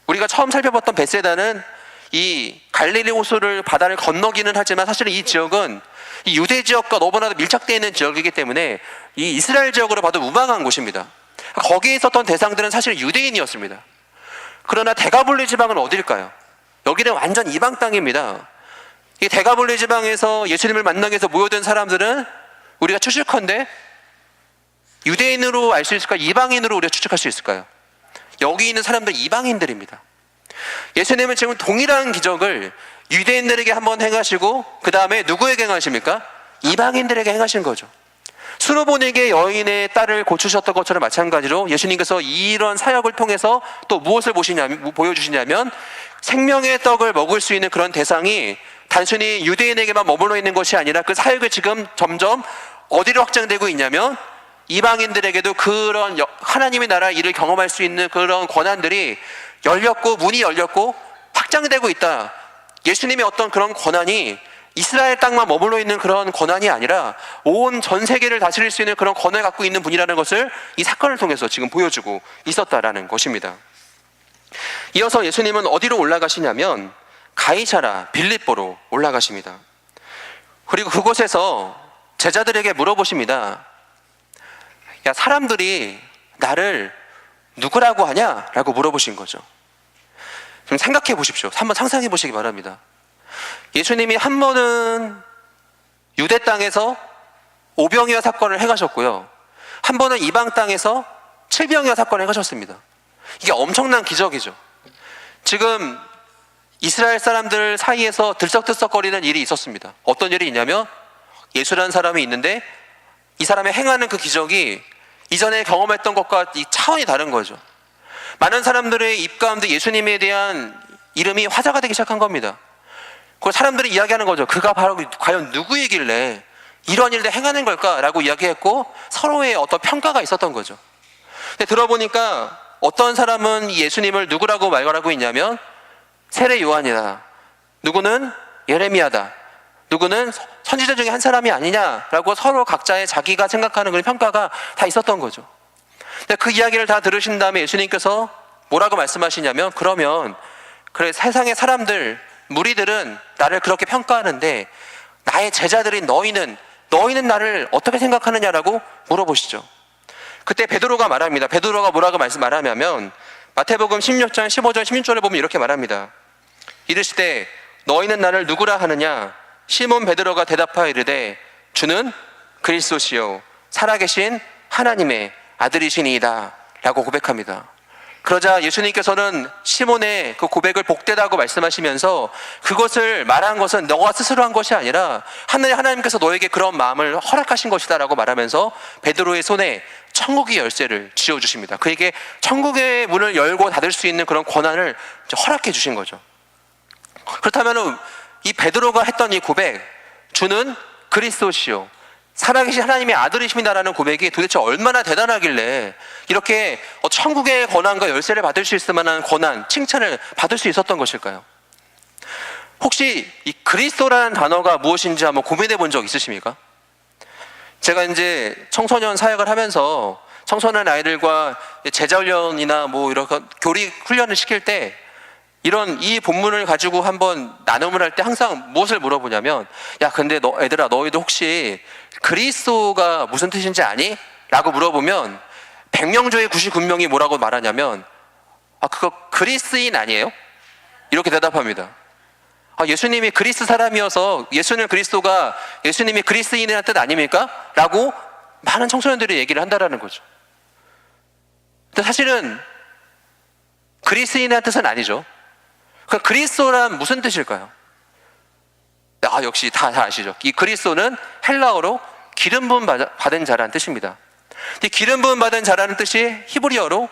우리가 처음 살펴봤던 벳세다는 이 갈릴리 호수를 바다를 건너기는 하지만 사실은 이 지역은 이 유대 지역과 너무나도 밀착되어 있는 지역이기 때문에 이 이스라엘 지역으로 봐도 무방한 곳입니다. 거기에 있었던 대상들은 사실 유대인이었습니다. 그러나 대가볼리 지방은 어딜까요? 여기는 완전 이방 땅입니다. 이 대가볼리 지방에서 예수님을 만나기 위해서 모여든 사람들은 우리가 추측컨대 유대인으로 알 수 있을까요? 이방인으로 우리가 추측할 수 있을까요? 여기 있는 사람들 이방인들입니다. 예수님은 지금 동일한 기적을 유대인들에게 한번 행하시고 그 다음에 누구에게 행하십니까? 이방인들에게 행하신 거죠. 수로보니게 여인의 딸을 고치셨던 것처럼 마찬가지로 예수님께서 이런 사역을 통해서 또 무엇을 보여주시냐면 생명의 떡을 먹을 수 있는 그런 대상이 단순히 유대인에게만 머물러 있는 것이 아니라 그 사역이 지금 점점 어디로 확장되고 있냐면 이방인들에게도 그런 하나님의 나라 일을 경험할 수 있는 그런 권한들이 열렸고 문이 열렸고 확장되고 있다. 예수님의 어떤 그런 권한이 이스라엘 땅만 머물러 있는 그런 권한이 아니라 온 전 세계를 다스릴 수 있는 그런 권한을 갖고 있는 분이라는 것을 이 사건을 통해서 지금 보여주고 있었다라는 것입니다. 이어서 예수님은 어디로 올라가시냐면 가이사라 빌립보로 올라가십니다. 그리고 그곳에서 제자들에게 물어보십니다. 야, 사람들이 나를 누구라고 하냐? 라고 물어보신 거죠. 좀 생각해 보십시오. 한번 상상해 보시기 바랍니다. 예수님이 한 번은 유대 땅에서 오병이어 사건을 행하셨고요. 한 번은 이방 땅에서 칠병이어 사건을 행하셨습니다. 이게 엄청난 기적이죠. 지금 이스라엘 사람들 사이에서 들썩들썩거리는 일이 있었습니다. 어떤 일이 있냐면 예수라는 사람이 있는데 이 사람의 행하는 그 기적이 이전에 경험했던 것과 이 차원이 다른 거죠. 많은 사람들의 입 가운데 예수님에 대한 이름이 화제가 되기 시작한 겁니다. 그 사람들이 이야기하는 거죠. 그가 바로 과연 누구이길래 이런 일을 행하는 걸까라고 이야기했고 서로의 어떤 평가가 있었던 거죠. 근데 들어보니까 어떤 사람은 예수님을 누구라고 말하고 있냐면 세례 요한이다, 누구는 예레미야다, 누구는 선지자 중에 한 사람이 아니냐라고 서로 각자의 자기가 생각하는 그런 평가가 다 있었던 거죠. 근데 그 이야기를 다 들으신 다음에 예수님께서 뭐라고 말씀하시냐면, 그러면 그래, 세상의 사람들, 무리들은 나를 그렇게 평가하는데 나의 제자들인 너희는 나를 어떻게 생각하느냐라고 물어보시죠. 그때 베드로가 말합니다. 베드로가 뭐라고 말하냐면 마태복음 16장 15절 16절에 보면 이렇게 말합니다. 이르시되 너희는 나를 누구라 하느냐? 시몬 베드로가 대답하여 이르되 주는 그리스도시요 살아계신 하나님의 아들이시니이다 라고 고백합니다. 그러자 예수님께서는 시몬의 그 고백을 복되다고 말씀하시면서 그것을 말한 것은 너가 스스로 한 것이 아니라 하나님께서 너에게 그런 마음을 허락하신 것이다 라고 말하면서 베드로의 손에 천국의 열쇠를 쥐어주십니다. 그에게 천국의 문을 열고 닫을 수 있는 그런 권한을 허락해 주신 거죠. 그렇다면 이 베드로가 했던 이 고백, 주는 그리스도시요 살아계신 하나님의 아들이십니다라는 고백이 도대체 얼마나 대단하길래 이렇게 천국의 권한과 열쇠를 받을 수 있을 만한 권한, 칭찬을 받을 수 있었던 것일까요? 혹시 이 그리스도라는 단어가 무엇인지 한번 고민해 본 적 있으십니까? 제가 이제 청소년 사역을 하면서 청소년 아이들과 제자훈련이나 뭐 이런 교리 훈련을 시킬 때 이 본문을 가지고 한번 나눔을 할 때 항상 무엇을 물어보냐면, 야 근데 애들아 너희도 혹시 그리스도가 무슨 뜻인지 아니? 라고 물어보면 100명 중에 99명이 뭐라고 말하냐면 그거 그리스인 아니에요? 이렇게 대답합니다. 예수님이 그리스 사람이어서 그리스도가 예수님이 그리스인이라는 뜻 아닙니까? 라고 많은 청소년들이 얘기를 한다라는 거죠. 근데 사실은 그리스인이라는 뜻은 아니죠. 그러니까 그리스도란 무슨 뜻일까요? 역시 다 아시죠. 이 그리스도는 헬라어로 기름 부음 받은 자라는 뜻입니다. 이 기름 부음 받은 자라는 뜻이 히브리어로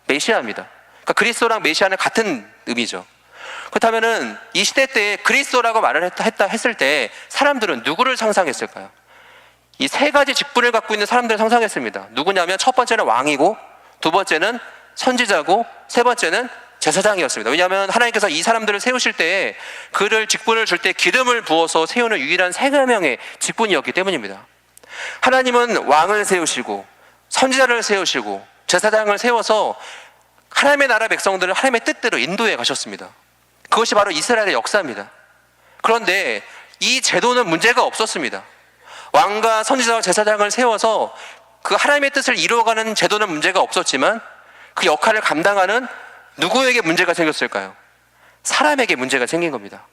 메시아입니다. 그러니까 그리스도랑 메시아는 같은 의미죠. 그렇다면은 이 시대 때 그리스도라고 말을 했을 때 사람들은 누구를 상상했을까요? 이 세 가지 직분을 갖고 있는 사람들을 상상했습니다. 누구냐면 첫 번째는 왕이고, 두 번째는 선지자고, 세 번째는 제사장이었습니다. 왜냐하면 하나님께서 이 사람들을 세우실 때 그를 직분을 줄 때 기름을 부어서 세우는 유일한 세 명의 직분이었기 때문입니다. 하나님은 왕을 세우시고 선지자를 세우시고 제사장을 세워서 하나님의 나라 백성들을 하나님의 뜻대로 인도해 가셨습니다. 그것이 바로 이스라엘의 역사입니다. 그런데 이 제도는 문제가 없었습니다. 왕과 선지자와 제사장을 세워서 그 하나님의 뜻을 이루어가는 제도는 문제가 없었지만 그 역할을 감당하는 누구에게 문제가 생겼을까요? 사람에게 문제가 생긴 겁니다.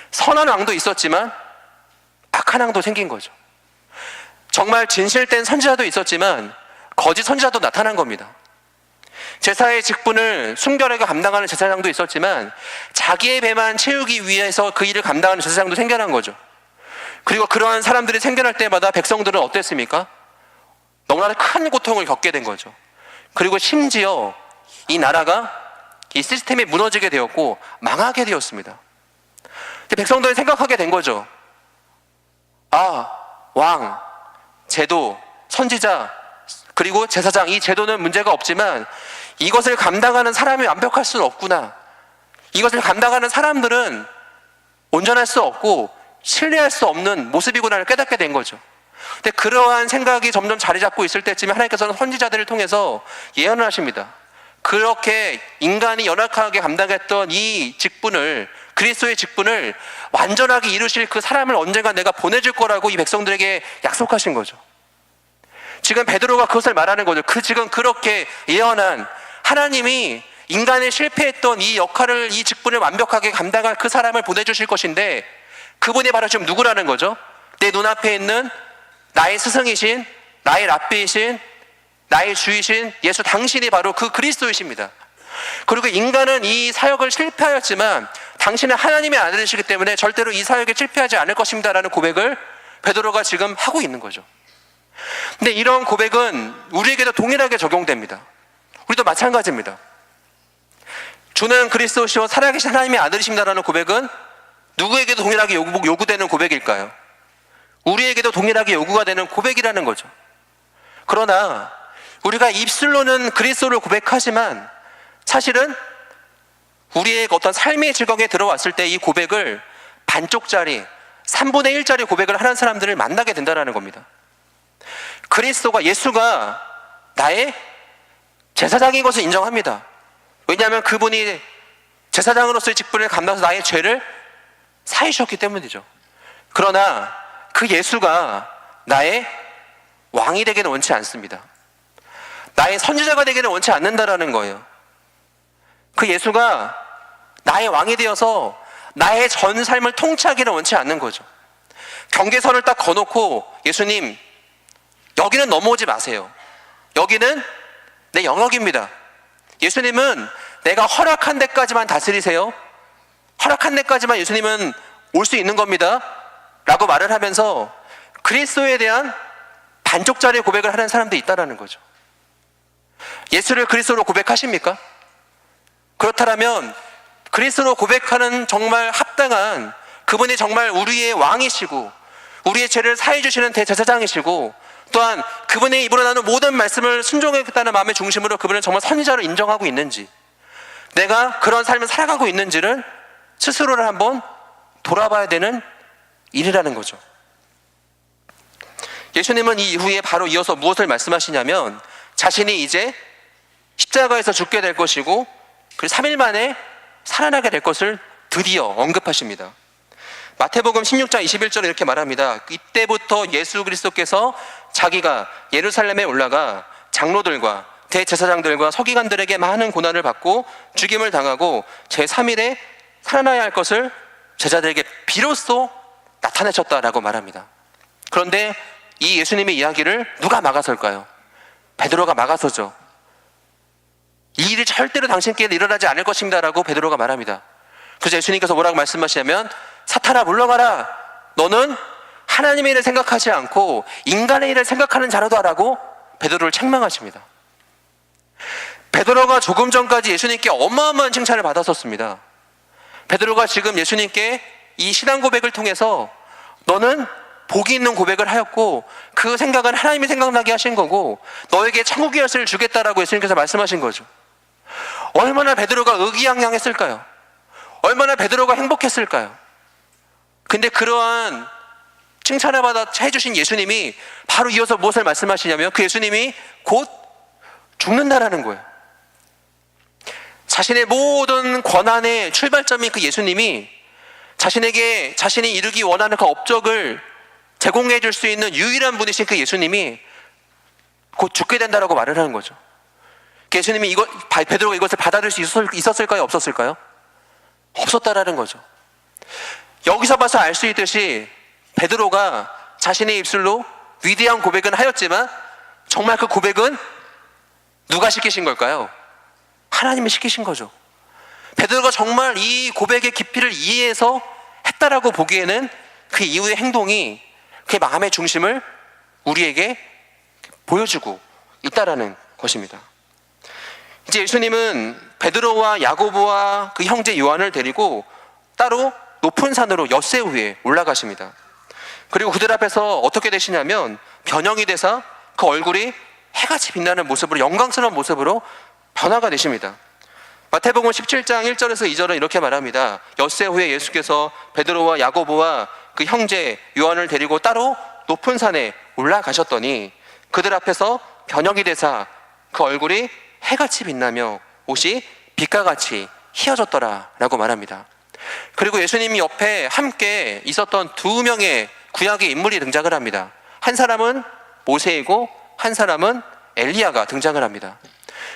선한 왕도 있었지만 악한 왕도 생긴 거죠. 정말 진실된 선지자도 있었지만 거짓 선지자도 나타난 겁니다. 제사의 직분을 순결하게 감당하는 제사장도 있었지만 자기의 배만 채우기 위해서 그 일을 감당하는 제사장도 생겨난 거죠. 그리고 그러한 사람들이 생겨날 때마다 백성들은 어땠습니까? 너무나 큰 고통을 겪게 된 거죠. 그리고 심지어 이 나라가 이 시스템이 무너지게 되었고 망하게 되었습니다. 백성들이 생각하게 된 거죠. 왕, 제도, 선지자, 그리고 제사장, 이 제도는 문제가 없지만 이것을 감당하는 사람이 완벽할 수는 없구나. 이것을 감당하는 사람들은 온전할 수 없고 신뢰할 수 없는 모습이구나를 깨닫게 된 거죠. 근데 그러한 생각이 점점 자리 잡고 있을 때쯤에 하나님께서는 선지자들을 통해서 예언을 하십니다. 그렇게 인간이 연약하게 감당했던 이 직분을, 그리스도의 직분을 완전하게 이루실 그 사람을 언젠가 내가 보내줄 거라고 이 백성들에게 약속하신 거죠. 지금 베드로가 그것을 말하는 거죠. 지금 그렇게 예언한 하나님이 인간의 실패했던 이 역할을, 이 직분을 완벽하게 감당할 그 사람을 보내주실 것인데 그분이 바로 지금 누구라는 거죠? 내 눈앞에 있는 나의 스승이신, 나의 랍비이신, 나의 주이신 예수 당신이 바로 그 그리스도이십니다. 그리고 인간은 이 사역을 실패하였지만 당신은 하나님의 아들이시기 때문에 절대로 이 사역에 실패하지 않을 것입니다라는 고백을 베드로가 지금 하고 있는 거죠. 근데 이런 고백은 우리에게도 동일하게 적용됩니다. 우리도 마찬가지입니다. 주는 그리스도시요 살아계신 하나님의 아들이십니다라는 고백은 누구에게도 동일하게 요구되는 고백일까요? 우리에게도 동일하게 요구가 되는 고백이라는 거죠. 그러나 우리가 입술로는 그리스도를 고백하지만 사실은 우리의 어떤 삶의 질경에 들어왔을 때 이 고백을 반쪽짜리, 3분의 1짜리 고백을 하는 사람들을 만나게 된다는 겁니다. 그리스도가, 예수가 나의 제사장인 것을 인정합니다. 왜냐하면 그분이 제사장으로서의 직분을 감당해서 나의 죄를 사해주셨기 때문이죠. 그러나 그 예수가 나의 왕이 되기는 원치 않습니다. 나의 선지자가 되기는 원치 않는다라는 거예요. 그 예수가 나의 왕이 되어서 나의 전 삶을 통치하기는 원치 않는 거죠. 경계선을 딱 거놓고 예수님, 여기는 넘어오지 마세요. 여기는 내 영역입니다. 예수님은 내가 허락한 데까지만 다스리세요. 허락한 데까지만 예수님은 올 수 있는 겁니다. 라고 말을 하면서 그리스도에 대한 반쪽짜리 고백을 하는 사람들이 있다는 거죠. 예수를 그리스도로 고백하십니까? 그렇다면 그리스도로 고백하는 정말 합당한, 그분이 정말 우리의 왕이시고 우리의 죄를 사해 주시는 대제사장이시고 또한 그분의 입으로 나오는 모든 말씀을 순종하겠다는 마음의 중심으로 그분을 정말 선지자로 인정하고 있는지, 내가 그런 삶을 살아가고 있는지를 스스로를 한번 돌아봐야 되는 일이라는 거죠. 예수님은 이 이후에 바로 이어서 무엇을 말씀하시냐면 자신이 이제 십자가에서 죽게 될 것이고 그리고 3일 만에 살아나게 될 것을 드디어 언급하십니다. 마태복음 16장 21절에 이렇게 말합니다. 이때부터 예수 그리스도께서 자기가 예루살렘에 올라가 장로들과 대제사장들과 서기관들에게 많은 고난을 받고 죽임을 당하고 제3일에 살아나야 할 것을 제자들에게 비로소 나타내셨다라고 말합니다. 그런데 이 예수님의 이야기를 누가 막아설까요? 베드로가 막아서죠. 이 일이 절대로 당신께는 일어나지 않을 것입니다라고 베드로가 말합니다. 그래서 예수님께서 뭐라고 말씀하시냐면 사탄아 물러가라, 너는 하나님의 일을 생각하지 않고 인간의 일을 생각하는 자로다라고 베드로를 책망하십니다. 베드로가 조금 전까지 예수님께 어마어마한 칭찬을 받았었습니다. 베드로가 지금 예수님께 이 신앙 고백을 통해서 너는 복이 있는 고백을 하였고 그 생각은 하나님이 생각나게 하신 거고 너에게 천국의 열쇠를 주겠다라고 예수님께서 말씀하신 거죠. 얼마나 베드로가 의기양양했을까요? 얼마나 베드로가 행복했을까요? 근데 그러한 칭찬을 받아 해주신 예수님이 바로 이어서 무엇을 말씀하시냐면 그 예수님이 곧 죽는다라는 거예요. 자신의 모든 권한의 출발점인 그 예수님이 자신에게 자신이 이루기 원하는 그 업적을 제공해 줄 수 있는 유일한 분이신 그 예수님이 곧 죽게 된다라고 말을 하는 거죠. 그 예수님이 베드로가 이것을 받아들일 수 있었을까요? 없었을까요? 없었다라는 거죠. 여기서 봐서 알 수 있듯이 베드로가 자신의 입술로 위대한 고백은 하였지만 정말 그 고백은 누가 시키신 걸까요? 하나님이 시키신 거죠. 베드로가 정말 이 고백의 깊이를 이해해서 했다라고 보기에는 그 이후의 행동이 그의 마음의 중심을 우리에게 보여주고 있다라는 것입니다. 이제 예수님은 베드로와 야고보와 그 형제 요한을 데리고 따로 높은 산으로 엿새 위에 올라가십니다. 그리고 그들 앞에서 어떻게 되시냐면 변형이 되사 그 얼굴이 해같이 빛나는 모습으로, 영광스러운 모습으로 변화가 되십니다. 마태복음 17장 1절에서 2절은 이렇게 말합니다. 엿새 후에 예수께서 베드로와 야고보와 그 형제 요한을 데리고 따로 높은 산에 올라가셨더니 그들 앞에서 변형이 되사 그 얼굴이 해같이 빛나며 옷이 빛과 같이 희어졌더라 라고 말합니다. 그리고 예수님이 옆에 함께 있었던 두 명의 구약의 인물이 등장을 합니다. 한 사람은 모세이고 한 사람은 엘리야가 등장을 합니다.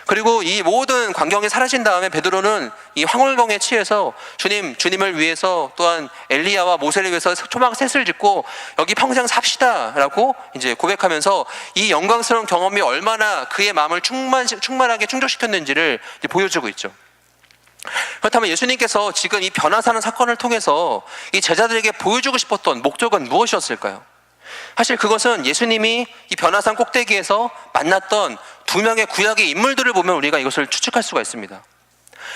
그리고 이 모든 광경이 사라진 다음에 베드로는 이 황홀경에 취해서 주님을 위해서 또한 엘리야와 모세를 위해서 초막 셋을 짓고 여기 평생 삽시다라고 이제 고백하면서 이 영광스러운 경험이 얼마나 그의 마음을 충만하게 충족시켰는지를 보여주고 있죠. 그렇다면 예수님께서 지금 이 변화사는 사건을 통해서 이 제자들에게 보여주고 싶었던 목적은 무엇이었을까요? 사실 그것은 예수님이 이 변화산 꼭대기에서 만났던 두 명의 구약의 인물들을 보면 우리가 이것을 추측할 수가 있습니다.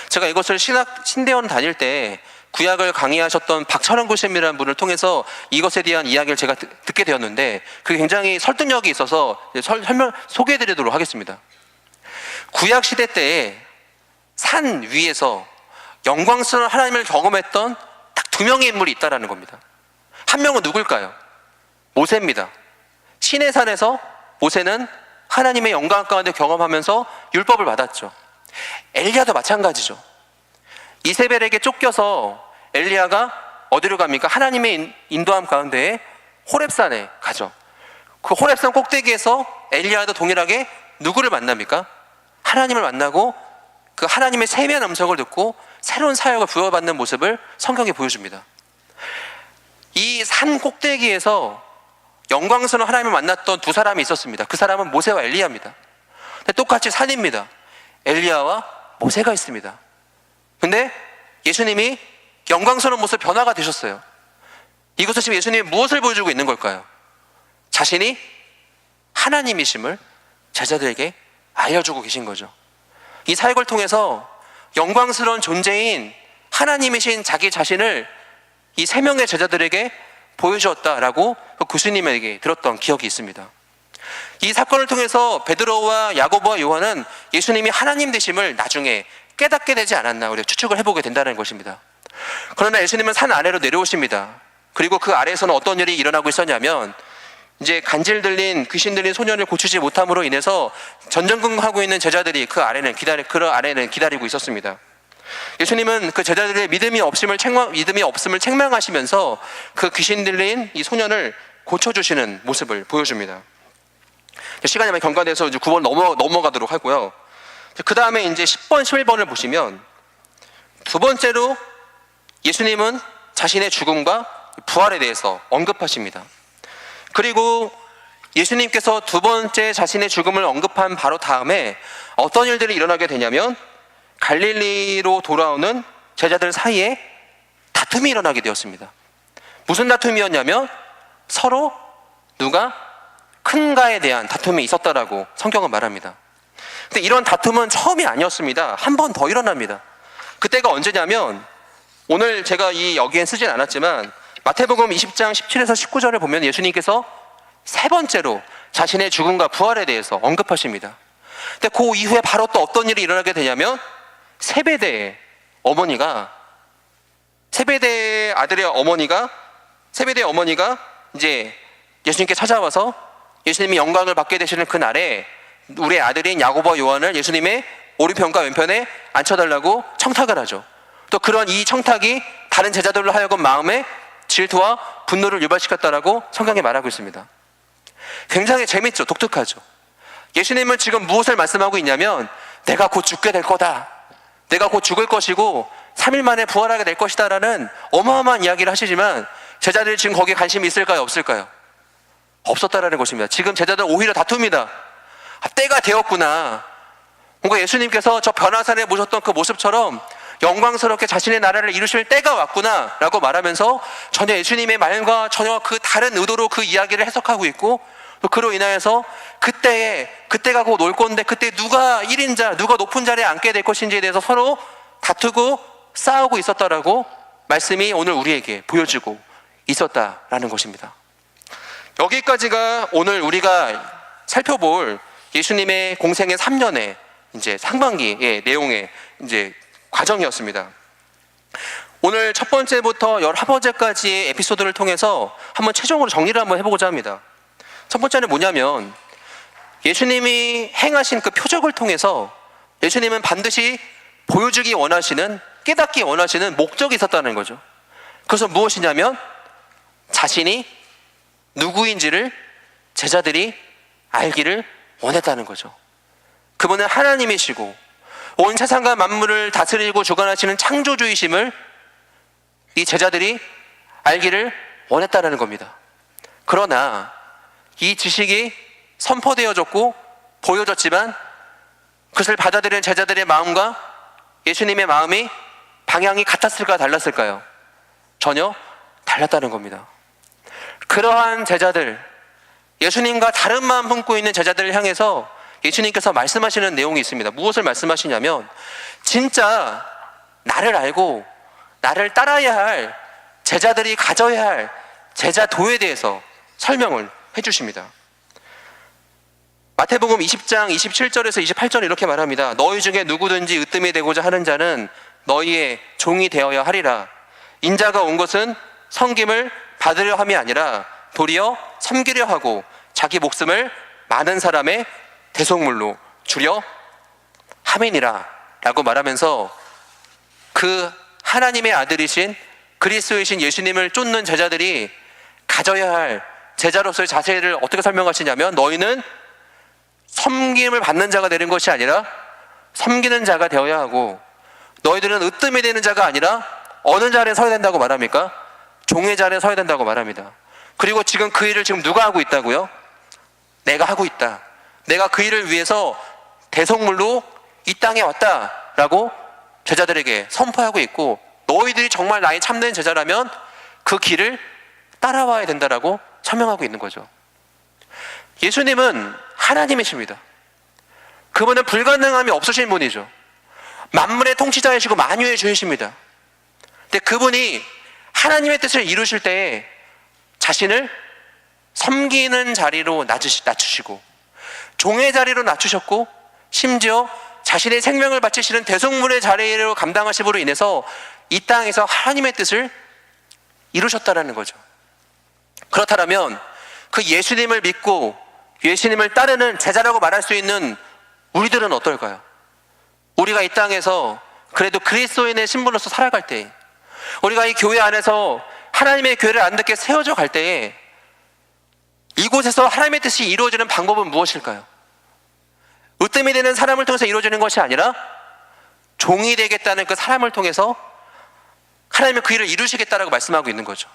제가 이것을 신대원 다닐 때 구약을 강의하셨던 박철원 교수님이라는 분을 통해서 이것에 대한 이야기를 제가 듣게 되었는데 그게 굉장히 설득력이 있어서 소개해드리도록 하겠습니다. 구약 시대 때에 산 위에서 영광스러운 하나님을 경험했던 딱 두 명의 인물이 있다라는 겁니다. 한 명은 누굴까요? 모세입니다. 시내산에서 모세는 하나님의 영광 가운데 경험하면서 율법을 받았죠. 엘리야도 마찬가지죠. 이세벨에게 쫓겨서 엘리야가 어디로 갑니까? 하나님의 인도함 가운데에 호렙산에 가죠. 그 호렙산 꼭대기에서 엘리야도 동일하게 누구를 만납니까? 하나님을 만나고 그 하나님의 세미한 음성을 듣고 새로운 사역을 부여받는 모습을 성경에 보여줍니다. 이 산 꼭대기에서 영광스러운 하나님을 만났던 두 사람이 있었습니다. 그 사람은 모세와 엘리야입니다. 근데 똑같이 산입니다. 엘리야와 모세가 있습니다. 근데 예수님이 영광스러운 모습 변화가 되셨어요. 이것은 지금 예수님이 무엇을 보여주고 있는 걸까요? 자신이 하나님이심을 제자들에게 알려주고 계신 거죠. 이 사역을 통해서 영광스러운 존재인 하나님이신 자기 자신을 이 세 명의 제자들에게 보여주었다라고 교수님에게 들었던 기억이 있습니다. 이 사건을 통해서 베드로와 야고보와 요한은 예수님이 하나님 되심을 나중에 깨닫게 되지 않았나 우리가 추측을 해보게 된다는 것입니다. 그러나 예수님은 산 아래로 내려오십니다. 그리고 그 아래에서는 어떤 일이 일어나고 있었냐면 이제 간질 들린 귀신 들린 소년을 고치지 못함으로 인해서 전전긍긍하고 있는 제자들이 그 아래는 기다리고 있었습니다. 예수님은 그 제자들의 믿음이 없음을 책망하시면서 그 귀신 들린 이 소년을 고쳐주시는 모습을 보여줍니다. 시간이 많이 경과돼서 이제 9번 넘어가도록 하고요. 그 다음에 이제 10번, 11번을 보시면 두 번째로 예수님은 자신의 죽음과 부활에 대해서 언급하십니다. 그리고 예수님께서 두 번째 자신의 죽음을 언급한 바로 다음에 어떤 일들이 일어나게 되냐면 갈릴리로 돌아오는 제자들 사이에 다툼이 일어나게 되었습니다. 무슨 다툼이었냐면 서로 누가 큰가에 대한 다툼이 있었다라고 성경은 말합니다. 근데 이런 다툼은 처음이 아니었습니다. 한 번 더 일어납니다. 그때가 언제냐면 오늘 제가 여기엔 쓰진 않았지만 마태복음 20장 17에서 19절을 보면 예수님께서 세 번째로 자신의 죽음과 부활에 대해서 언급하십니다. 근데 그 이후에 바로 또 어떤 일이 일어나게 되냐면 세베대의 아들의 어머니가 이제 예수님께 찾아와서 예수님이 영광을 받게 되시는 그날에 우리 아들인 야고보와 요한을 예수님의 오른편과 왼편에 앉혀달라고 청탁을 하죠. 또 그런 이 청탁이 다른 제자들로 하여금 마음에 질투와 분노를 유발시켰다라고 성경에 말하고 있습니다. 굉장히 재밌죠. 독특하죠. 예수님은 지금 무엇을 말씀하고 있냐면 내가 곧 죽게 될 거다. 내가 곧 죽을 것이고 3일 만에 부활하게 될 것이다 라는 어마어마한 이야기를 하시지만 제자들이 지금 거기에 관심이 있을까요? 없을까요? 없었다라는 것입니다. 지금 제자들 오히려 다툽니다. 때가 되었구나. 뭔가 예수님께서 저 변화산에 모셨던 그 모습처럼 영광스럽게 자신의 나라를 이루실 때가 왔구나 라고 말하면서 전혀 예수님의 말과 전혀 그 다른 의도로 그 이야기를 해석하고 있고 또 그로 인하여서 그때가 곧 올 건데 그때 누가 1인자 누가 높은 자리에 앉게 될 것인지에 대해서 서로 다투고 싸우고 있었다라고 말씀이 오늘 우리에게 보여주고 있었다라는 것입니다. 여기까지가 오늘 우리가 살펴볼 예수님의 공생의 3년의 이제 상반기의 내용의 이제 과정이었습니다. 오늘 첫 번째부터 11번째까지의 에피소드를 통해서 한번 최종으로 정리를 한번 해보고자 합니다. 첫 번째는 뭐냐면 예수님이 행하신 그 표적을 통해서 예수님은 반드시 보여주기 원하시는 깨닫기 원하시는 목적이 있었다는 거죠. 그래서 무엇이냐면 자신이 누구인지를 제자들이 알기를 원했다는 거죠. 그분은 하나님이시고 온 세상과 만물을 다스리고 주관하시는 창조주이심을 이 제자들이 알기를 원했다는 겁니다. 그러나 이 지식이 선포되어졌고 보여졌지만 그것을 받아들이는 제자들의 마음과 예수님의 마음이 방향이 같았을까 달랐을까요? 전혀 달랐다는 겁니다. 그러한 제자들, 예수님과 다른 마음 품고 있는 제자들을 향해서 예수님께서 말씀하시는 내용이 있습니다. 무엇을 말씀하시냐면 진짜 나를 알고 나를 따라야 할 제자들이 가져야 할 제자도에 대해서 설명을 해주십니다. 마태복음 20장 27절에서 28절에 이렇게 말합니다. 너희 중에 누구든지 으뜸이 되고자 하는 자는 너희의 종이 되어야 하리라. 인자가 온 것은 섬김을 받으려 함이 아니라 도리어 섬기려 하고 자기 목숨을 많은 사람의 대속물로 주려 함이니라 라고 말하면서 그 하나님의 아들이신 그리스도이신 예수님을 쫓는 제자들이 가져야 할 제자로서의 자세를 어떻게 설명하시냐면 너희는 섬김을 받는 자가 되는 것이 아니라 섬기는 자가 되어야 하고 너희들은 으뜸이 되는 자가 아니라 어느 자리에 서야 된다고 말합니까? 종의 자리에 서야 된다고 말합니다. 그리고 지금 그 일을 지금 누가 하고 있다고요? 내가 하고 있다. 내가 그 일을 위해서 대속물로 이 땅에 왔다라고 제자들에게 선포하고 있고 너희들이 정말 나의 참된 제자라면 그 길을 따라와야 된다라고 설명하고 있는 거죠. 예수님은 하나님이십니다. 그분은 불가능함이 없으신 분이죠. 만물의 통치자이시고 만유의 주이십니다. 근데 그분이 하나님의 뜻을 이루실 때에 자신을 섬기는 자리로 낮추시고 종의 자리로 낮추셨고 심지어 자신의 생명을 바치시는 대속물의 자리로 감당하심으로 인해서 이 땅에서 하나님의 뜻을 이루셨다라는 거죠. 그렇다면 그 예수님을 믿고 예수님을 따르는 제자라고 말할 수 있는 우리들은 어떨까요? 우리가 이 땅에서 그래도 그리스도인의 신분으로서 살아갈 때, 우리가 이 교회 안에서 하나님의 교회를 안듣게 세워져 갈 때에 이곳에서 하나님의 뜻이 이루어지는 방법은 무엇일까요? 으뜸이 되는 사람을 통해서 이루어지는 것이 아니라 종이 되겠다는 그 사람을 통해서 하나님의 그 일을 이루시겠다라고 말씀하고 있는 거죠.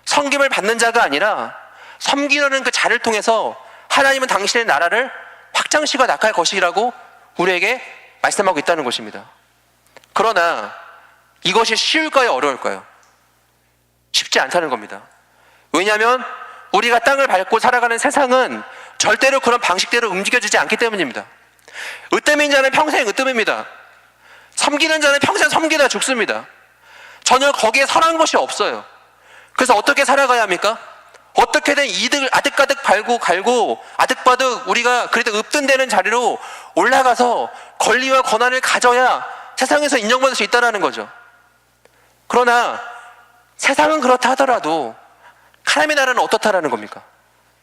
섬김을 받는 자가 아니라 섬기려는 그 자를 통해서 하나님은 당신의 나라를 확장시켜 나갈 것이라고 우리에게 말씀하고 있다는 것입니다. 그러나 이것이 쉬울까요? 어려울까요? 쉽지 않다는 겁니다. 왜냐하면 우리가 땅을 밟고 살아가는 세상은 절대로 그런 방식대로 움직여지지 않기 때문입니다. 으뜸인 자는 평생 으뜸입니다. 섬기는 자는 평생 섬기다 죽습니다. 전혀 거기에 선한 것이 없어요. 그래서 어떻게 살아가야 합니까? 어떻게든 이득을 아득가득 갈고 아득바득 우리가 그래도 읍든되는 자리로 올라가서 권리와 권한을 가져야 세상에서 인정받을 수 있다는 거죠. 그러나 세상은 그렇다 하더라도 하나님의 나라는 어떻다라는 겁니까?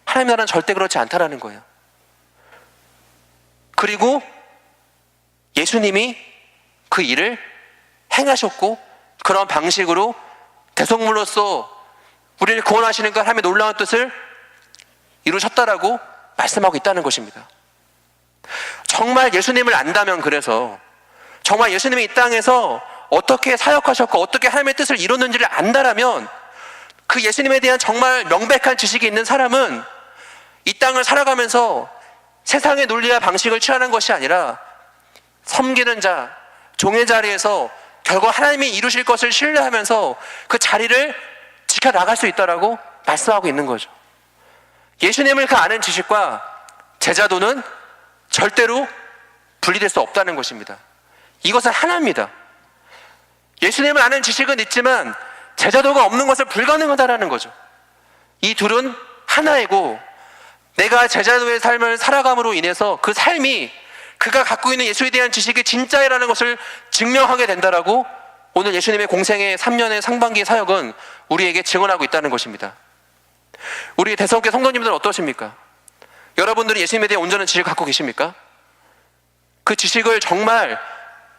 하나님의 나라는 절대 그렇지 않다라는 거예요. 그리고 예수님이 그 일을 행하셨고 그런 방식으로 대속물로서 우리를 구원하시는 그 하나님의 놀라운 뜻을 이루셨다라고 말씀하고 있다는 것입니다. 정말 예수님을 안다면 그래서 정말 예수님이 이 땅에서 어떻게 사역하셨고 어떻게 하나님의 뜻을 이뤘는지를 안다라면 그 예수님에 대한 정말 명백한 지식이 있는 사람은 이 땅을 살아가면서 세상의 논리와 방식을 취하는 것이 아니라 섬기는 자, 종의 자리에서 결국 하나님이 이루실 것을 신뢰하면서 그 자리를 지켜나갈 수 있다라고 말씀하고 있는 거죠. 예수님을 그 아는 지식과 제자도는 절대로 분리될 수 없다는 것입니다. 이것은 하나입니다. 예수님을 아는 지식은 있지만 제자도가 없는 것은 불가능하다라는 거죠. 이 둘은 하나이고 내가 제자도의 삶을 살아감으로 인해서 그 삶이 그가 갖고 있는 예수에 대한 지식이 진짜라는 것을 증명하게 된다라고 오늘 예수님의 공생의 3년의 상반기 사역은 우리에게 증언하고 있다는 것입니다. 우리 대성교 성도님들은 어떠십니까? 여러분들이 예수님에 대한 온전한 지식을 갖고 계십니까? 그 지식을 정말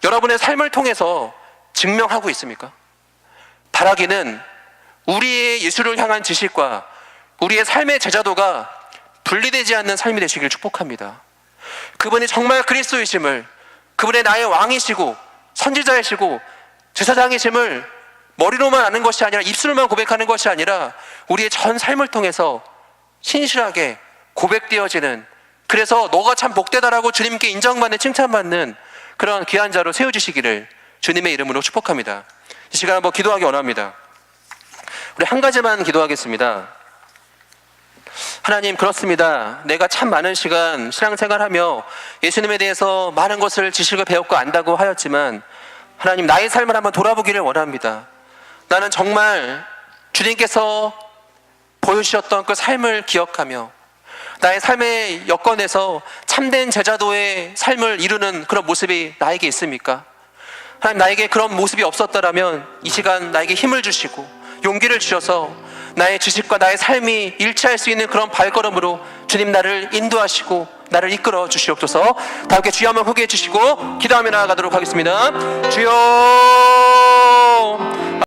여러분의 삶을 통해서 증명하고 있습니까? 바라기는 우리의 예수를 향한 지식과 우리의 삶의 제자도가 분리되지 않는 삶이 되시길 축복합니다. 그분이 정말 그리스도이심을, 그분의 나의 왕이시고 선지자이시고 제사장이심을 머리로만 아는 것이 아니라 입술로만 고백하는 것이 아니라 우리의 전 삶을 통해서 신실하게 고백되어지는, 그래서 너가 참 복되다라고 주님께 인정받는 칭찬받는 그런 귀한 자로 세워주시기를 주님의 이름으로 축복합니다. 이 시간 한번 기도하기 원합니다. 우리 한 가지만 기도하겠습니다. 하나님, 그렇습니다. 내가 참 많은 시간 신앙생활하며 예수님에 대해서 많은 것을 지식을 배웠고 안다고 하였지만 하나님, 나의 삶을 한번 돌아보기를 원합니다. 나는 정말 주님께서 보여주셨던 그 삶을 기억하며 나의 삶의 여건에서 참된 제자도의 삶을 이루는 그런 모습이 나에게 있습니까? 하나님, 나에게 그런 모습이 없었더라면 이 시간 나에게 힘을 주시고 용기를 주셔서 나의 지식과 나의 삶이 일치할 수 있는 그런 발걸음으로 주님 나를 인도하시고 나를 이끌어 주시옵소서. 다 함께 주여 한번 후기해 주시고 기도하며 나아가도록 하겠습니다. 주여